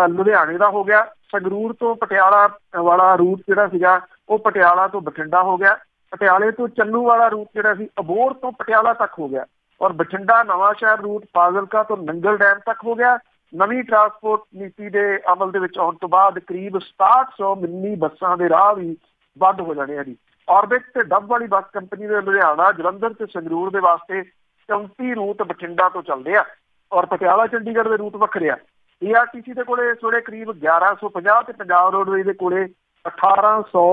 S2: ਲੁਧਿਆਣੇ ਦਾ ਹੋ ਗਿਆ। ਸੰਗਰੂਰ ਤੋਂ ਪਟਿਆਲਾ ਵਾਲਾ ਰੂਟ ਜਿਹੜਾ ਸੀਗਾ ਉਹ ਪਟਿਆਲਾ ਤੋਂ ਬਠਿੰਡਾ ਹੋ ਗਿਆ। ਪਟਿਆਲੇ ਤੋਂ ਚੰਨੂ ਵਾਲਾ ਰੂਟ ਜਿਹੜਾ ਸੀ ਅਬੋਹਰ ਤੋਂ ਪਟਿਆਲਾ ਤੱਕ ਹੋ ਗਿਆ। ਔਰ ਬਠਿੰਡਾ ਨਵਾਂ ਸ਼ਹਿਰ ਰੂਟ ਫਾਜ਼ਿਲਕਾ ਤੋਂ ਨੰਗਲ ਡੈਮ ਤੱਕ ਹੋ ਗਿਆ। ਨਵੀਂ ਟਰਾਂਸਪੋਰਟ ਨੀਤੀ ਦੇ ਅਮਲ ਦੇ ਵਿੱਚ ਆਉਣ ਤੋਂ ਬਾਅਦ ਕਰੀਬ 6700 ਮਿੰਨੀ ਬੱਸਾਂ ਦੇ ਰਾਹ ਵੀ ਬੰਦ ਹੋ ਜਾਣੇ ਆ ਜੀ। ਔਰਬਿਟ ਤੇ ਡੱਬ ਵਾਲੀ ਬੱਸ ਕੰਪਨੀ ਦੇ ਲੁਧਿਆਣਾ, ਜਲੰਧਰ ਤੇ ਸੰਗਰੂਰ ਦੇ ਵਾਸਤੇ 34 ਰੂਟ ਬਠਿੰਡਾ ਤੋਂ ਚੱਲਦੇ ਆ ਔਰ ਪਟਿਆਲਾ ਚੰਡੀਗੜ੍ਹ ਦੇ ਰੂਟ ਵੱਖਰੇ ਆ। PRTC ਦੇ ਕੋਲੇ ਇਸ ਵੇਲੇ ਕਰੀਬ 1150 ਤੇ ਪੰਜਾਬ ਰੋਡਵੇਜ਼ ਦੇ ਕੋਲੇ 1800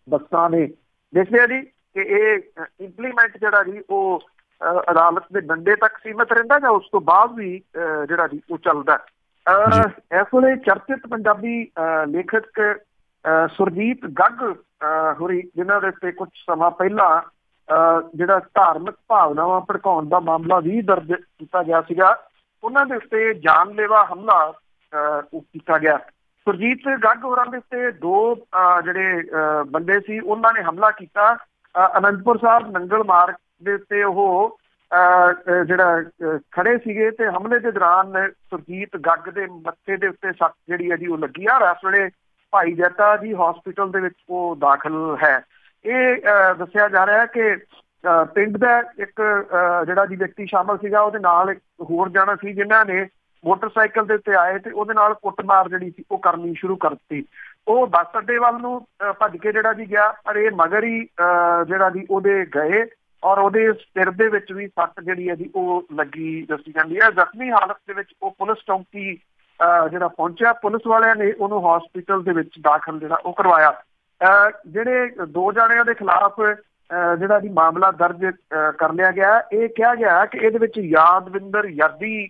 S2: ਬੱਸਾਂ ਨੇ। ਦੇਖਦੇ ਆ ਜੀ ਕਿ ਇਹ ਇੰਪਲੀਮੈਂਟ ਜਿਹੜਾ ਜੀ ਉਹ ਅਦਾਲਤ ਦੇ ਡੰਡੇ ਤੱਕ ਸੀਮਿਤ ਰਹਿੰਦਾ ਜਾਂ ਉਸ ਤੋਂ ਬਾਅਦ ਵੀ ਜਿਹੜਾ ਜੀ ਉਹ ਚੱਲਦਾ। ਇਸ ਵੇਲੇ ਚਰਚਿਤ ਪੰਜਾਬੀ ਲੇਖਕ ਸੁਰਜੀਤ ਗੱਗ ਹੋਰੀ, ਜਿਨ੍ਹਾਂ ਦੇ ਉੱਤੇ ਕੁਝ ਸਮਾਂ ਪਹਿਲਾਂ ਜਿਹੜਾ ਧਾਰਮਿਕ ਭਾਵਨਾਵਾਂ ਭੜਕਾਉਣ ਦਾ ਮਾਮਲਾ ਵੀ ਦਰਜ ਕੀਤਾ ਗਿਆ ਸੀਗਾ, ਉਹਨਾਂ ਦੇ ਉੱਤੇ ਜਾਨਲੇਵਾ ਹਮਲਾ ਕੀਤਾ ਗਿਆ। ਸੁਰਜੀਤ ਗੱਗ ਹੋਰਾਂ ਦੇ ਉੱਤੇ 2 ਜਿਹੜੇ ਬੰਦੇ ਸੀ ਉਹਨਾਂ ਨੇ ਹਮਲਾ ਕੀਤਾ। ਅਨੰਦਪੁਰ ਸਾਹਿਬ ਨੰਗਲ ਮਾਰਗ ਦੇ ਉੱਤੇ ਉਹ ਜਿਹੜਾ ਖੜੇ ਸੀਗੇ ਤੇ ਹਮਲੇ ਦੇ ਦੌਰਾਨ ਸੁਰਜੀਤ ਗੱਗ ਦੇ ਮੱਥੇ ਦੇ ਉੱਤੇ ਸੱਟ ਜਿਹੜੀ ਹੈ ਜੀ ਉਹ ਲੱਗੀ ਆ। ਇਸ ਵੇਲੇ ਭਾਈ ਜੈਤਾ ਜੀ ਹਸਪੀਟਲ ਦੇ ਵਿੱਚ ਉਹ ਦਾਖਲ ਹੈ। ਇਹ ਦੱਸਿਆ ਜਾ ਰਿਹਾ ਕਿ ਪਿੰਡ ਦਾ ਇੱਕ ਜਿਹੜਾ ਜੀ ਵਿਅਕਤੀ ਸ਼ਾਮਲ ਸੀਗਾ, ਉਹਦੇ ਨਾਲ ਹੋਰ ਜਾਣਾ ਸੀ ਜਿਨ੍ਹਾਂ ਨੇ ਮੋਟਰਸਾਈਕਲ ਦੇ ਉੱਤੇ ਆਏ ਤੇ ਉਹਦੇ ਨਾਲ ਕੁੱਟਮਾਰ ਜਿਹੜੀ ਸੀ ਉਹ ਕਰਨੀ ਸ਼ੁਰੂ ਕਰ ਦਿੱਤੀ। ਉਹ ਬੱਸ ਅੱਡੇ ਵੱਲ ਨੂੰ ਭੱਜ ਕੇ ਜਿਹੜਾ ਜੀ ਗਿਆ, ਪਰ ਇਹ ਮਗਰ ਹੀ ਜਿਹੜਾ ਜੀ ਉਹਦੇ ਗਏ ਔਰ ਉਹਦੇ ਸਿਰ ਦੇ ਵਿੱਚ ਵੀ ਸੱਟ ਜਿਹੜੀ ਹੈ ਜੀ ਉਹ ਲੱਗੀ ਦੱਸੀ ਜਾਂਦੀ ਹੈ। ਜ਼ਖਮੀ ਹਾਲਤ ਦੇ ਵਿੱਚ ਉਹ ਪੁਲਿਸ ਚੌਂਕੀ ਜਿਹੜਾ ਪਹੁੰਚਿਆ। ਪੁਲਿਸ ਵਾਲਿਆਂ ਨੇ ਉਹਨੂੰ ਹਸਪੀਟਲ ਦੇ ਵਿੱਚ ਦਾਖਲ ਜਿਹੜਾ ਉਹ ਕਰਵਾਇਆ। ਜਿਹੜੇ 2 ਜਾਣਿਆਂ ਦੇ ਖਿਲਾਫ ਜਿਹੜਾ ਜੀ ਮਾਮਲਾ ਦਰਜ ਕਰ ਲਿਆ ਗਿਆ। ਇਹ ਕਿਹਾ ਗਿਆ ਕਿ ਇਹਦੇ ਵਿੱਚ ਯਾਦਵਿੰਦਰ ਯਾਦੀ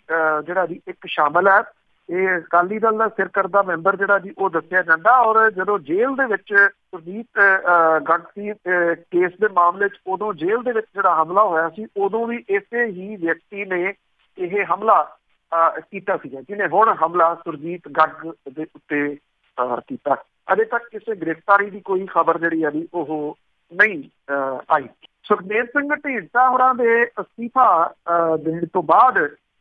S2: ਜਿਹੜਾ ਜੀ ਇੱਕ ਸ਼ਾਮਲ ਹੈ। ਇਹ ਅਕਾਲੀ ਦਲ ਦਾ ਸਿਰਕਰਦਾ ਮੈਂਬਰ ਜਿਹੜਾ ਜੀ ਉਹ ਦੱਸਿਆ ਜਾਂਦਾ। ਔਰ ਜਦੋਂ ਜੇਲ੍ਹ ਦੇ ਵਿੱਚ ਸੁਰਜੀਤ ਗੱਗ ਸੀ ਕੇਸ ਦੇ ਮਾਮਲੇ 'ਚ, ਉਦੋਂ ਜੇਲ੍ਹ ਦੇ ਵਿੱਚ ਜਿਹੜਾ ਹਮਲਾ ਹੋਇਆ ਸੀ ਉਦੋਂ ਵੀ ਇਸੇ ਹੀ ਵਿਅਕਤੀ ਨੇ ਇਹ ਹਮਲਾ ਕੀਤਾ ਸੀਗਾ, ਜਿਹਨੇ ਹੁਣ ਹਮਲਾ ਸੁਰਜੀਤ ਗੱਗ ਦੇ ਉੱਤੇ ਕੀਤਾ। ਅਜੇ ਤੱਕ ਕਿਸੇ ਗ੍ਰਿਫਤਾਰੀ ਦੀ ਕੋਈ ਖਬਰ ਜਿਹੜੀ ਆ ਜੀ ਉਹ ਨਹੀਂ ਆਈ। ਸੁਖਦੇਵ ਸਿੰਘ ਢੀਂਡਸਾ ਹੋਰਾਂ ਦੇ ਅਸਤੀਫਾ ਦੇਣ ਤੋਂ ਬਾਅਦ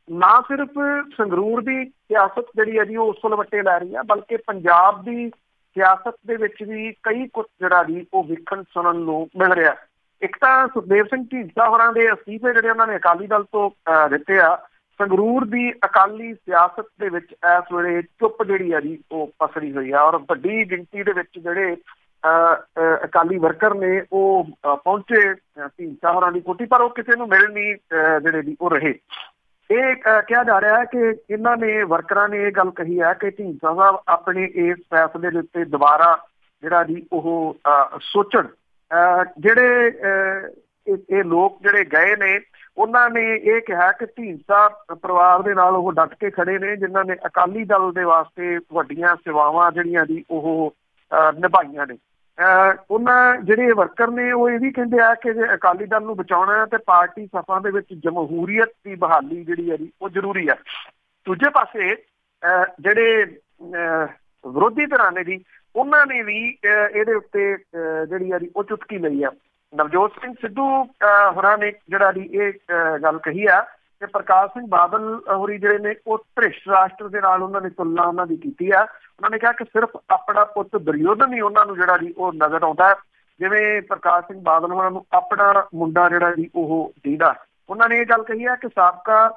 S2: ਨਾ ਸਿਰਫ ਸੰਗਰੂਰ ਦੀ ਸਿਆਸਤ ਜਿਹੜੀ ਹੈ ਜੀ ਉਹ ਉਸਲਵੱਟੇ ਲੈ ਰਹੀ ਹੈ, ਬਲਕਿ ਪੰਜਾਬ ਦੀ ਸਿਆਸਤ ਦੇ ਵਿੱਚ ਵੀ ਕਈ ਕੁਝ ਜਿਹੜਾ ਜੀ ਉਹ ਵੇਖਣ ਸੁਣਨ ਨੂੰ ਮਿਲ ਰਿਹਾ। ਇੱਕ ਤਾਂ ਸੁਖਦੇਵ ਸਿੰਘ ਢੀਂਡਸਾ ਹੋਰਾਂ ਦੇ ਅਸਤੀਫੇ ਜਿਹੜੇ ਉਹਨਾਂ ਨੇ ਅਕਾਲੀ ਦਲ ਤੋਂ ਦਿੱਤੇ ਆ, ਸੰਗਰੂਰ ਦੀ ਅਕਾਲੀ ਸਿਆਸਤ ਦੇ ਵਿੱਚ ਇਸ ਵੇਲੇ ਚੁੱਪ ਜਿਹੜੀ ਆ ਜੀ ਉਹ ਪਸਰੀ ਹੋਈ ਆ। ਔਰ ਵੱਡੀ ਗਿਣਤੀ ਦੇ ਵਿੱਚ ਜਿਹੜੇ ਅਕਾਲੀ ਵਰਕਰ ਨੇ ਉਹ ਪਹੁੰਚੇ ਢੀਂਡਸਾ ਹੋਰਾਂ ਦੀ ਕੋਠੀ, ਪਰ ਉਹ ਕਿਸੇ ਨੂੰ ਮਿਲਣ ਨਹੀਂ ਜਿਹੜੇ ਜੀ ਉਹ ਰਹੇ। ਇਹ ਕਿਹਾ ਜਾ ਰਿਹਾ ਹੈ ਕਿ ਇਹਨਾਂ ਨੇ ਵਰਕਰਾਂ ਨੇ ਇਹ ਗੱਲ ਕਹੀ ਹੈ ਕਿ ਢੀਂਡਸਾ ਸਾਹਿਬ ਆਪਣੇ ਇਸ ਫੈਸਲੇ ਦੇ ਉੱਤੇ ਦੁਬਾਰਾ ਜਿਹੜਾ ਜੀ ਉਹ ਸੋਚਣ। ਜਿਹੜੇ ਇਹ ਲੋਕ ਜਿਹੜੇ ਗਏ ਨੇ ਉਹਨਾਂ ਨੇ ਇਹ ਕਿਹਾ ਕਿ ਢੀਂਡਸਾ ਪਰਿਵਾਰ ਦੇ ਨਾਲ ਉਹ ਡਟ ਕੇ ਖੜੇ ਨੇ, ਜਿਨ੍ਹਾਂ ਨੇ ਅਕਾਲੀ ਦਲ ਦੇ ਵਾਸਤੇ ਵੱਡੀਆਂ ਸੇਵਾਵਾਂ ਜਿਹੜੀਆਂ ਜੀ ਉਹ ਨਿਭਾਈਆਂ ਨੇ। ਉਹਨਾਂ ਜਿਹੜੇ ਵਰਕਰ ਨੇ ਉਹ ਇਹ ਵੀ ਕਹਿੰਦੇ ਆ ਕਿ ਜੇ ਅਕਾਲੀ ਦਲ ਨੂੰ ਬਚਾਉਣਾ ਹੈ ਤੇ ਪਾਰਟੀ ਸਫਾ ਦੇ ਵਿੱਚ ਜਮਹੂਰੀਅਤ ਦੀ ਬਹਾਲੀ ਜਿਹੜੀ ਹੈ ਜੀ ਉਹ ਜ਼ਰੂਰੀ ਹੈ। ਦੂਜੇ ਪਾਸੇ ਜਿਹੜੇ ਵਿਰੋਧੀ ਧਿਰਾਂ ਨੇ ਜੀ ਉਹਨਾਂ ਨੇ ਵੀ ਇਹਦੇ ਉੱਤੇ ਜਿਹੜੀ ਆ ਜੀ ਉਹ ਚੁਟਕੀ ਲਈ ਆ। ਨਵਜੋਤ ਸਿੰਘ ਸਿੱਧੂ ਹੋਰਾਂ ਨੇ ਜਿਹੜਾ ਜੀ ਇਹ ਗੱਲ ਕਹੀ ਆ ਕਿ ਪ੍ਰਕਾਸ਼ ਸਿੰਘ ਬਾਦਲ ਹੋਰੀ ਜਿਹੜੇ ਨੇ ਉਹ ਧ੍ਰਿਸ਼ਟ ਰਾਸ਼ਟਰ ਦੇ ਨਾਲ ਉਹਨਾਂ ਨੇ ਤੁਲਨਾ ਉਹਨਾਂ ਦੀ ਕੀਤੀ ਆ। ਉਹਨਾਂ ਨੇ ਕਿਹਾ ਕਿ ਸਿਰਫ ਆਪਣਾ ਪੁੱਤ ਦੁਰਯੋਧਨ ਹੀ ਉਹਨਾਂ ਨੂੰ ਜਿਹੜਾ ਜੀ ਉਹ ਨਜ਼ਰ ਆਉਂਦਾ, ਜਿਵੇਂ ਪ੍ਰਕਾਸ਼ ਸਿੰਘ ਬਾਦਲ ਹੋਰਾਂ ਨੂੰ ਆਪਣਾ ਮੁੰਡਾ ਜਿਹੜਾ ਜੀ ਉਹ ਦੀਦਾ। ਉਹਨਾਂ ਨੇ ਇਹ ਗੱਲ ਕਹੀ ਹੈ ਕਿ ਸਾਬਕਾ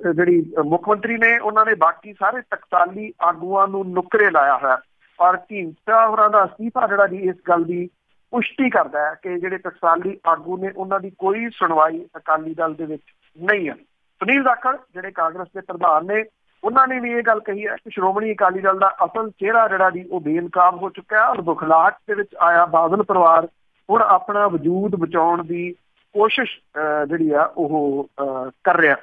S2: ਜਿਹੜੀ ਮੁੱਖ ਮੰਤਰੀ ਨੇ ਉਹਨਾਂ ਨੇ ਬਾਕੀ ਸਾਰੇ ਟਕਸਾਲੀ ਆਗੂਆਂ ਨੂੰ ਨੁੱਕਰੇ ਲਾਇਆ ਹੋਇਆ। ਔਰ ਢੀਂਡਸਾ ਹੋਰਾਂ ਦਾ ਅਸਤੀਫਾ ਜਿਹੜਾ ਜੀ ਇਸ ਗੱਲ ਦੀ ਪੁਸ਼ਟੀ ਕਰਦਾ ਹੈ ਕਿ ਜਿਹੜੇ ਟਕਸਾਲੀ ਆਗੂ ਨੇ ਉਹਨਾਂ ਦੀ ਕੋਈ ਸੁਣਵਾਈ ਅਕਾਲੀ ਦਲ ਦੇ ਵਿੱਚ ਨਹੀਂ ਹੈ। ਸੁਨੀਲ ਜਾਖੜ ਜਿਹੜੇ ਕਾਂਗਰਸ ਦੇ ਪ੍ਰਧਾਨ ਨੇ, ਉਹਨਾਂ ਨੇ ਵੀ ਇਹ ਗੱਲ ਕਹੀ ਹੈ ਕਿ ਸ਼੍ਰੋਮਣੀ ਅਕਾਲੀ ਦਲ ਦਾ ਅਸਲ ਚਿਹਰਾ ਜਿਹੜਾ ਜੀ ਉਹ ਬੇਨਕਾਬ ਹੋ ਚੁੱਕਿਆ। ਔਰ ਬੁਖਲਾਹਟ ਦੇ ਵਿੱਚ ਆਇਆ ਬਾਦਲ ਪਰਿਵਾਰ ਹੁਣ ਆਪਣਾ ਵਜੂਦ ਬਚਾਉਣ ਦੀ ਕੋਸ਼ਿਸ਼ ਜਿਹੜੀ ਆ ਉਹ ਕਰ ਰਿਹਾ।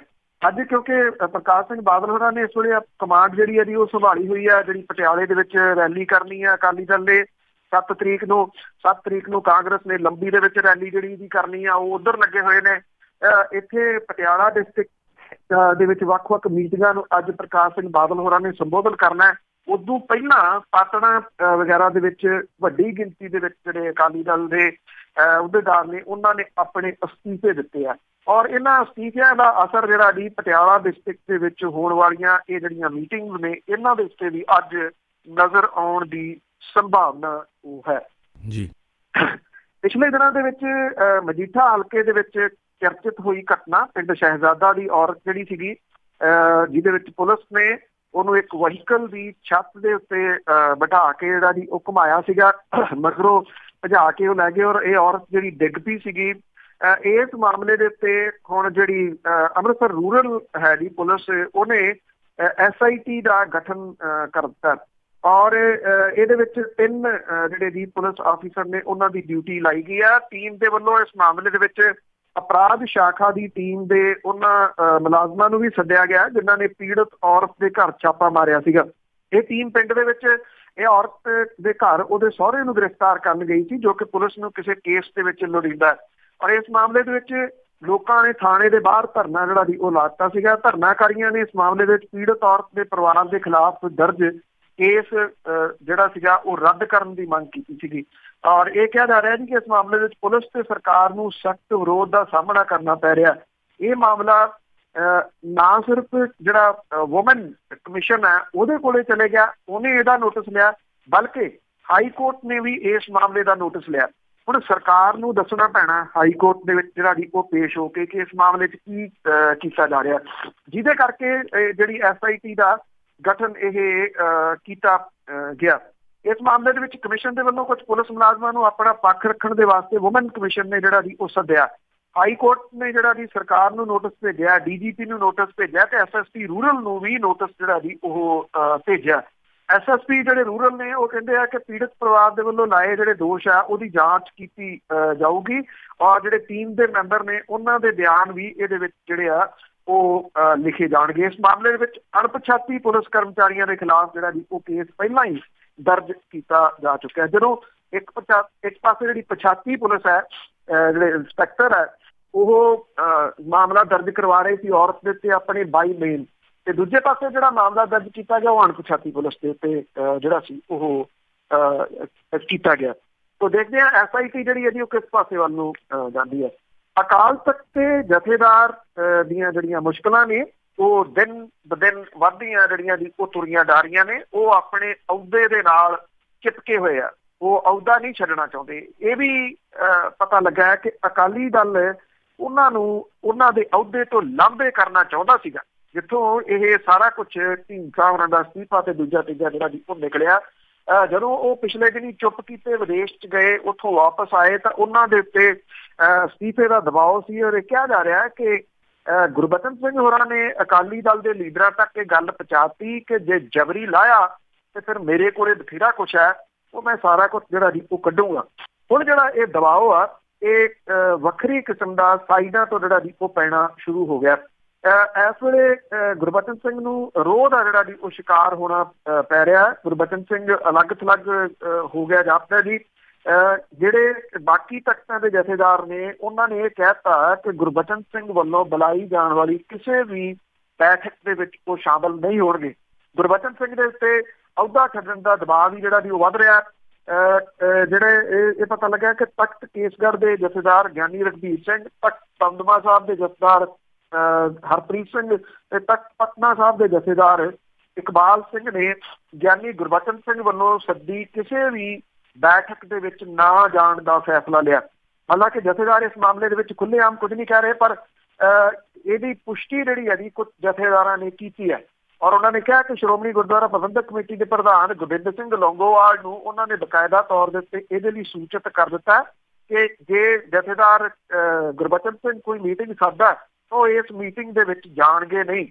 S2: ਅੱਜ ਕਿਉਂਕਿ ਪ੍ਰਕਾਸ਼ ਸਿੰਘ ਬਾਦਲ ਹੋਰਾਂ ਨੇ ਇਸ ਵੇਲੇ ਕਮਾਂਡ ਜਿਹੜੀ ਹੈ ਜੀ ਉਹ ਸੰਭਾਲੀ ਹੋਈ ਹੈ। ਜਿਹੜੀ ਪਟਿਆਲੇ ਦੇ ਵਿੱਚ ਰੈਲੀ ਕਰਨੀ ਹੈ ਅਕਾਲੀ ਦਲ ਨੇ 7 ਤਰੀਕ ਨੂੰ ਕਾਂਗਰਸ ਨੇ ਲੰਬੀ ਦੇ ਵਿੱਚ ਰੈਲੀ ਜਿਹੜੀ ਦੀ ਕਰਨੀ ਆ, ਉਹ ਉਧਰ ਲੱਗੇ ਹੋਏ ਨੇ। ਇੱਥੇ ਪਟਿਆਲਾ ਡਿਸਟ੍ਰਿਕਟ ਦੇ ਵਿੱਚ ਵੱਖ-ਵੱਖ ਮੀਟਿੰਗਾਂ ਨੂੰ ਅੱਜ ਪ੍ਰਕਾਸ਼ ਸਿੰਘ ਬਾਦਲ ਹੋਰਾਂ ਨੇ ਸੰਬੋਧਨ ਕਰਨਾ। ਉਦੋਂ ਪਹਿਲਾਂ ਪਾਤੜਾਂ ਵਗੈਰਾ ਦੇ ਵਿੱਚ ਵੱਡੀ ਗਿਣਤੀ ਦੇ ਵਿੱਚ ਜਿਹੜੇ ਅਕਾਲੀ ਦਲ ਦੇ ਅਹੁਦੇਦਾਰ ਨੇ ਉਹਨਾਂ ਨੇ ਆਪਣੇ ਅਸਤੀਫੇ ਦਿੱਤੇ ਆ। ਔਰ ਇਹਨਾਂ ਅਸਤੀਫਿਆਂ ਦਾ ਅਸਰ ਜਿਹੜਾ ਜੀ ਪਟਿਆਲਾ ਡਿਸਟ੍ਰਿਕਟ ਦੇ ਵਿੱਚ ਹੋਣ ਵਾਲੀਆਂ ਇਹ ਜਿਹੜੀਆਂ ਮੀਟਿੰਗ ਨੇ ਇਹਨਾਂ ਦੇ ਉੱਤੇ ਵੀ ਅੱਜ ਨਜ਼ਰ ਆਉਣ ਦੀ ਸੰਭਾਵਨਾ ਉਹ ਹੈ
S1: ਜੀ।
S2: ਪਿਛਲੇ ਦਿਨਾਂ ਦੇ ਵਿੱਚ ਮਜੀਠਾ ਹਲਕੇ ਦੇ ਵਿੱਚ ਚਰਚਿਤ ਹੋਈ ਘਟਨਾ, ਪਿੰਡ ਸ਼ਹਿਜ਼ਾਦਾ ਦੀ ਔਰਤ ਜਿਹੜੀ ਸੀਗੀ ਜਿਹਦੇ ਵਿੱਚ ਪੁਲਿਸ ਨੇ ਉਹਨੂੰ ਇੱਕ ਵਹੀਕਲ ਦੀ ਛੱਤ ਦੇ ਉੱਤੇ ਬਿਠਾ ਕੇ ਜਿਹੜਾ ਜੀ ਉਹ ਘੁਮਾਇਆ ਸੀਗਾ, ਮਗਰੋਂ ਭਜਾ ਕੇ ਉਹ ਲੈ ਗਏ ਔਰ ਇਹ ਔਰਤ ਜਿਹੜੀ ਡਿੱਗ ਪਈ ਸੀਗੀ। ਇਸ ਮਾਮਲੇ ਦੇ ਉੱਤੇ ਹੁਣ ਜਿਹੜੀ ਅੰਮ੍ਰਿਤਸਰ ਰੂਰਲ ਹੈ ਜੀ ਪੁਲਿਸ, ਉਹਨੇ SIT ਦਾ ਗਠਨ ਕਰ ਦਿੱਤਾ ਔਰ ਇਹਦੇ ਵਿੱਚ 3 ਜਿਹੜੇ ਜੀ ਪੁਲਿਸ ਆਫੀਸਰ ਨੇ ਉਹਨਾਂ ਦੀ ਡਿਊਟੀ ਲਾਈ ਗਈ ਆ। ਟੀਮ ਦੇ ਵੱਲੋਂ ਇਸ ਮਾਮਲੇ ਦੇ ਵਿੱਚ ਅਪਰਾਧ ਸ਼ਾਖਾ ਦੀ ਟੀਮ ਦੇ ਉਹਨਾਂ ਮੁਲਾਜ਼ਮਾਂ ਨੂੰ ਵੀ ਸੱਦਿਆ ਗਿਆ ਜਿਨ੍ਹਾਂ ਨੇ ਪੀੜਤ ਔਰਤ ਦੇ ਘਰ ਛਾਪਾ ਮਾਰਿਆ ਸੀਗਾ। ਇਹ ਟੀਮ ਪਿੰਡ ਦੇ ਵਿੱਚ ਇਹ ਔਰਤ ਦੇ ਘਰ ਉਹਦੇ ਸਹੁਰੇ ਨੂੰ ਗ੍ਰਿਫਤਾਰ ਕਰਨ ਗਈ ਸੀ ਜੋ ਕਿ ਪੁਲਿਸ ਨੂੰ ਕਿਸੇ ਕੇਸ ਦੇ ਵਿੱਚ ਲੋੜੀਂਦਾ। ਔਰ ਇਸ ਮਾਮਲੇ ਦੇ ਵਿੱਚ ਲੋਕਾਂ ਨੇ ਥਾਣੇ ਦੇ ਬਾਹਰ ਧਰਨਾ ਜਿਹੜਾ ਦੀ ਉਹ ਲਾ ਦਿੱਤਾ ਸੀਗਾ। ਧਰਨਾਕਾਰੀਆਂ ਨੇ ਇਸ ਮਾਮਲੇ ਦੇ ਵਿੱਚ ਪੀੜਤ ਔਰਤ ਦੇ ਪਰਿਵਾਰ ਦੇ ਖਿਲਾਫ ਦਰਜ ਕੇਸ ਜਿਹੜਾ ਸੀਗਾ ਉਹ ਰੱਦ ਕਰਨ ਦੀ ਮੰਗ ਕੀਤੀ ਸੀਗੀ। ਔਰ ਇਹ ਕਿਹਾ ਜਾ ਰਿਹਾ ਜੀ ਕਿ ਇਸ ਮਾਮਲੇ ਵਿੱਚ ਪੁਲਿਸ ਤੇ ਸਰਕਾਰ ਨੂੰ ਸਖਤ ਵਿਰੋਧ ਦਾ ਸਾਹਮਣਾ ਕਰਨਾ ਪੈ ਰਿਹਾ। ਇਹ ਮਾਮਲਾ ਨਾ ਸਿਰਫ ਜਿਹੜਾ ਵੂਮਨ ਕਮਿਸ਼ਨ ਹੈ ਉਹਦੇ ਕੋਲੇ ਚਲੇ ਗਿਆ, ਉਹਨੇ ਇਹਦਾ ਨੋਟਿਸ ਲਿਆ, ਬਲਕਿ ਹਾਈ ਕੋਰਟ ਨੇ ਵੀ ਇਸ ਮਾਮਲੇ ਦਾ ਨੋਟਿਸ ਲਿਆ। ਹੁਣ ਸਰਕਾਰ ਨੂੰ ਦੱਸਣਾ ਪੈਣਾ ਹਾਈ ਕੋਰਟ ਦੇ ਵਿੱਚ ਜਿਹੜਾ ਜੀ ਉਹ ਪੇਸ਼ ਹੋ ਕੇ ਕਿ ਇਸ ਮਾਮਲੇ 'ਚ ਕੀ ਕੀਤਾ ਜਾ ਰਿਹਾ, ਜਿਹਦੇ ਕਰਕੇ ਜਿਹੜੀ SIT ਦਾ ਗਠਨ ਇਹ ਕੀਤਾ ਗਿਆ। ਇਸ ਮਾਮਲੇ ਦੇ ਵਿੱਚ ਕਮਿਸ਼ਨ ਦੇ ਵੱਲੋਂ ਕੁਝ ਪੁਲਿਸ ਮੁਲਾਜ਼ਮਾਂ ਨੂੰ ਆਪਣਾ ਪੱਖ ਰੱਖਣ ਦੇ ਵਾਸਤੇ ਵੂਮਨ ਕਮਿਸ਼ਨ ਨੇ ਜਿਹੜਾ ਜੀ ਉਹ ਸੱਦਿਆ। ਹਾਈ ਕੋਰਟ ਨੇ ਜਿਹੜਾ ਜੀ ਸਰਕਾਰ ਨੂੰ ਨੋਟਿਸ ਭੇਜਿਆ, DGP ਨੂੰ ਨੋਟਿਸ ਭੇਜਿਆ ਤੇ SSP ਰੂਰਲ ਨੂੰ ਵੀ ਨੋਟਿਸ ਜਿਹੜਾ ਜੀ ਉਹ ਭੇਜਿਆ। SSP ਜਿਹੜੇ ਰੂਰਲ ਨੇ ਉਹ ਕਹਿੰਦੇ ਆ ਕਿ ਪੀੜਤ ਪਰਿਵਾਰ ਦੇ ਵੱਲੋਂ ਲਾਏ ਜਿਹੜੇ ਦੋਸ਼ ਆ ਉਹਦੀ ਜਾਂਚ ਕੀਤੀ ਜਾਊਗੀ ਔਰ ਜਿਹੜੇ ਟੀਮ ਦੇ ਮੈਂਬਰ ਨੇ ਉਹਨਾਂ ਦੇ ਬਿਆਨ ਵੀ ਇਹਦੇ ਵਿੱਚ ਜਿਹੜੇ ਆ ਉਹ ਲਿਖੇ ਜਾਣਗੇ। ਇਸ ਮਾਮਲੇ ਦੇ ਵਿੱਚ ਅਣਪਛਾਤੀ ਪੁਲਿਸ ਕਰਮਚਾਰੀਆਂ ਦੇ ਖਿਲਾਫ ਜਿਹੜਾ ਜੀ ਉਹ ਕੇਸ ਪਹਿਲਾਂ ਹੀ ਦਰਜ ਕੀਤਾ ਜਾ ਚੁੱਕਿਆ। ਜਦੋਂ ਇੱਕ ਪਾਸੇ ਜਿਹੜੀ ਪਛਾਤੀ ਪੁਲਿਸ ਹੈ, ਜਿਹੜੇ ਇੰਸਪੈਕਟਰ ਹੈ ਉਹ ਮਾਮਲਾ ਦਰਜ ਕਰਵਾ ਰਹੇ ਸੀ ਔਰਤ ਦੇ ਉੱਤੇ ਆਪਣੇ ਬਾਈ ਮੇਲ, ਤੇ ਦੂਜੇ ਪਾਸੇ ਜਿਹੜਾ ਮਾਮਲਾ ਦਰਜ ਕੀਤਾ ਗਿਆ ਉਹ ਅਣਪਛਾਤੀ ਪੁਲਿਸ ਦੇ ਉੱਤੇ ਜਿਹੜਾ ਸੀ ਉਹ ਕੀਤਾ ਗਿਆ। ਤੋ ਦੇਖਦੇ ਹਾਂ SIT ਜਿਹੜੀ ਹੈ ਜੀ ਉਹ ਕਿਸ ਪਾਸੇ ਵੱਲ ਨੂੰ ਜਾਂਦੀ ਹੈ। ਅਕਾਲ ਤਖਤ ਤੇ ਜਥੇਦਾਰ ਦੀਆਂ ਜਿਹੜੀਆਂ ਮੁਸ਼ਕਲਾਂ ਨੇ ਉਹ ਦਿਨ ਬ ਦਿਨ ਵੱਧਦੀਆਂ ਜਿਹੜੀਆਂ ਜੀ ਉਹ ਤੁਰੀਆਂ ਜਾ ਰਹੀਆਂ ਨੇ। ਉਹ ਆਪਣੇ ਅਹੁਦੇ ਦੇ ਨਾਲ ਚਿਪਕੇ ਹੋਏ ਆ, ਉਹ ਅਹੁਦਾ ਨਹੀਂ ਛੱਡਣਾ ਚਾਹੁੰਦੇ। ਇਹ ਵੀ ਪਤਾ ਲੱਗਾ ਹੈ ਕਿ ਅਕਾਲੀ ਦਲ ਉਹਨਾਂ ਨੂੰ ਉਹਨਾਂ ਦੇ ਅਹੁਦੇ ਤੋਂ ਲਾਂਭੇ ਕਰਨਾ ਚਾਹੁੰਦਾ ਸੀਗਾ, ਜਿੱਥੋਂ ਇਹ ਸਾਰਾ ਕੁਛ ਢੀਂਡਸਾ ਹੋਰਾਂ ਦਾ ਅਸਤੀਫਾ ਤੇ ਦੂਜਾ ਤੀਜਾ ਜਿਹੜਾ ਜੀ ਉਹ ਨਿਕਲਿਆ। ਜਦੋਂ ਉਹ ਪਿਛਲੇ ਦਿਨੀ ਚੁੱਪ ਕੀਤੇ ਵਿਦੇਸ਼ 'ਚ ਗਏ, ਉੱਥੋਂ ਵਾਪਸ ਆਏ ਤਾਂ ਉਹਨਾਂ ਦੇ ਉੱਤੇ ਅਸਤੀਫੇ ਦਾ ਦਬਾਅ ਸੀ। ਔਰ ਇਹ ਕਿਹਾ ਜਾ ਰਿਹਾ ਕਿ ਗੁਰਬਚਨ ਸਿੰਘ ਹੋਰਾਂ ਨੇ ਅਕਾਲੀ ਦਲ ਦੇ ਲੀਡਰਾਂ ਤੱਕ ਇਹ ਗੱਲ ਪਹੁੰਚਾਤੀ ਕਿ ਜੇ ਜਬਰੀ ਲਾਇਆ ਤੇ ਫਿਰ ਮੇਰੇ ਕੋਲੇ ਬਥੇਰਾ ਕੁਛ ਹੈ, ਉਹ ਮੈਂ ਸਾਰਾ ਕੁਛ ਜਿਹੜਾ ਜੀ ਉਹ ਕੱਢੂਗਾ। ਹੁਣ ਜਿਹੜਾ ਇਹ ਦਬਾਅ ਆ ਇਹ ਵੱਖਰੀ ਕਿਸਮ ਦਾ ਸਾਈਡਾਂ ਤੋਂ ਜਿਹੜਾ ਜੀ ਉਹ ਪੈਣਾ ਸ਼ੁਰੂ ਹੋ ਗਿਆ। ਇਸ ਵੇਲੇ ਗੁਰਬਚਨ ਸਿੰਘ ਨੂੰ ਰੋਹ ਦਾ ਜਿਹੜਾ ਜੀ ਉਹ ਸ਼ਿਕਾਰ ਹੋਣਾ ਪੈ ਰਿਹਾ। ਗੁਰਬਚਨ ਸਿੰਘ ਅਲੱਗ ਥਲੱਗ ਹੋ ਗਿਆ ਜਾਪਦਾ ਜੀ। ਜਿਹੜੇ ਬਾਕੀ ਤਖਤਾਂ ਦੇ ਜਥੇਦਾਰ ਨੇ ਉਹਨਾਂ ਨੇ ਇਹ ਕਹਿ ਦਿੱਤਾ ਕਿ ਗੁਰਬਚਨ ਸਿੰਘ ਵੱਲੋਂ ਬੁਲਾਈ ਜਾਣ ਵਾਲੀ ਕਿਸੇ ਵੀ ਬੈਠਕ ਦੇ ਵਿੱਚ ਉਹ ਸ਼ਾਮਲ ਨਹੀਂ ਹੋਣਗੇ। ਗੁਰਬਚਨ ਸਿੰਘ ਦੇ ਉੱਤੇ ਅਹੁਦਾ ਛੱਡਣ ਦਾ ਦਬਾਅ ਵੀ ਜਿਹੜਾ ਜੀ ਉਹ ਵੱਧ ਰਿਹਾ। ਜਿਹੜੇ ਇਹ ਪਤਾ ਲੱਗਿਆ ਕਿ ਤਖਤ ਕੇਸਗੜ੍ਹ ਦੇ ਜਥੇਦਾਰ ਗਿਆਨੀ ਰਘਬੀਰ ਸਿੰਘ, ਤਖਤ ਦਮਦਮਾ ਸਾਹਿਬ ਦੇ ਜਥੇਦਾਰ ਹਰਪ੍ਰੀਤ ਸਿੰਘ ਤੇ ਤਖਤ ਪਟਨਾ ਸਾਹਿਬ ਦੇ ਜਥੇਦਾਰ ਇਕਬਾਲ ਸਿੰਘ ਨੇ ਗਿਆਨੀ ਗੁਰਬਚਨ ਸਿੰਘ ਵੱਲੋਂ ਸੱਦੀ ਕਿਸੇ ਵੀ ਬੈਠਕ ਦੇ ਵਿੱਚ ਨਾ ਜਾਣ ਦਾ ਫੈਸਲਾ ਲਿਆ। ਹਾਲਾਂਕਿ ਜਥੇਦਾਰ ਇਸ ਮਾਮਲੇ ਦੇ ਵਿੱਚ ਖੁੱਲ੍ਹੇਆਮ ਕੁਝ ਨਹੀਂ ਕਹਿ ਰਹੇ, ਪਰ ਇਹਦੀ ਪੁਸ਼ਟੀ ਜਿਹੜੀ ਹੈ ਜੀ ਕੁਝ ਜਥੇਦਾਰਾਂ ਨੇ ਕੀਤੀ ਹੈ। ਔਰ ਉਹਨਾਂ ਨੇ ਕਿਹਾ ਕਿ ਸ਼੍ਰੋਮਣੀ ਗੁਰਦੁਆਰਾ ਪ੍ਰਬੰਧਕ ਕਮੇਟੀ ਦੇ ਪ੍ਰਧਾਨ ਗੋਬਿੰਦ ਸਿੰਘ ਲੌਂਗੋਵਾਲ ਨੂੰ ਉਹਨਾਂ ਨੇ ਬਕਾਇਦਾ ਤੌਰ ਦੇ ਉੱਤੇ ਇਹਦੇ ਲਈ ਸੂਚਿਤ ਕਰ ਦਿੱਤਾ ਕਿ ਜੇ ਜਥੇਦਾਰ ਗੁਰਬਚਨ ਸਿੰਘ ਕੋਈ ਮੀਟਿੰਗ ਸੱਦਦਾ ਤਾਂ ਉਹ ਇਸ ਮੀਟਿੰਗ ਦੇ ਵਿੱਚ ਜਾਣਗੇ ਨਹੀਂ।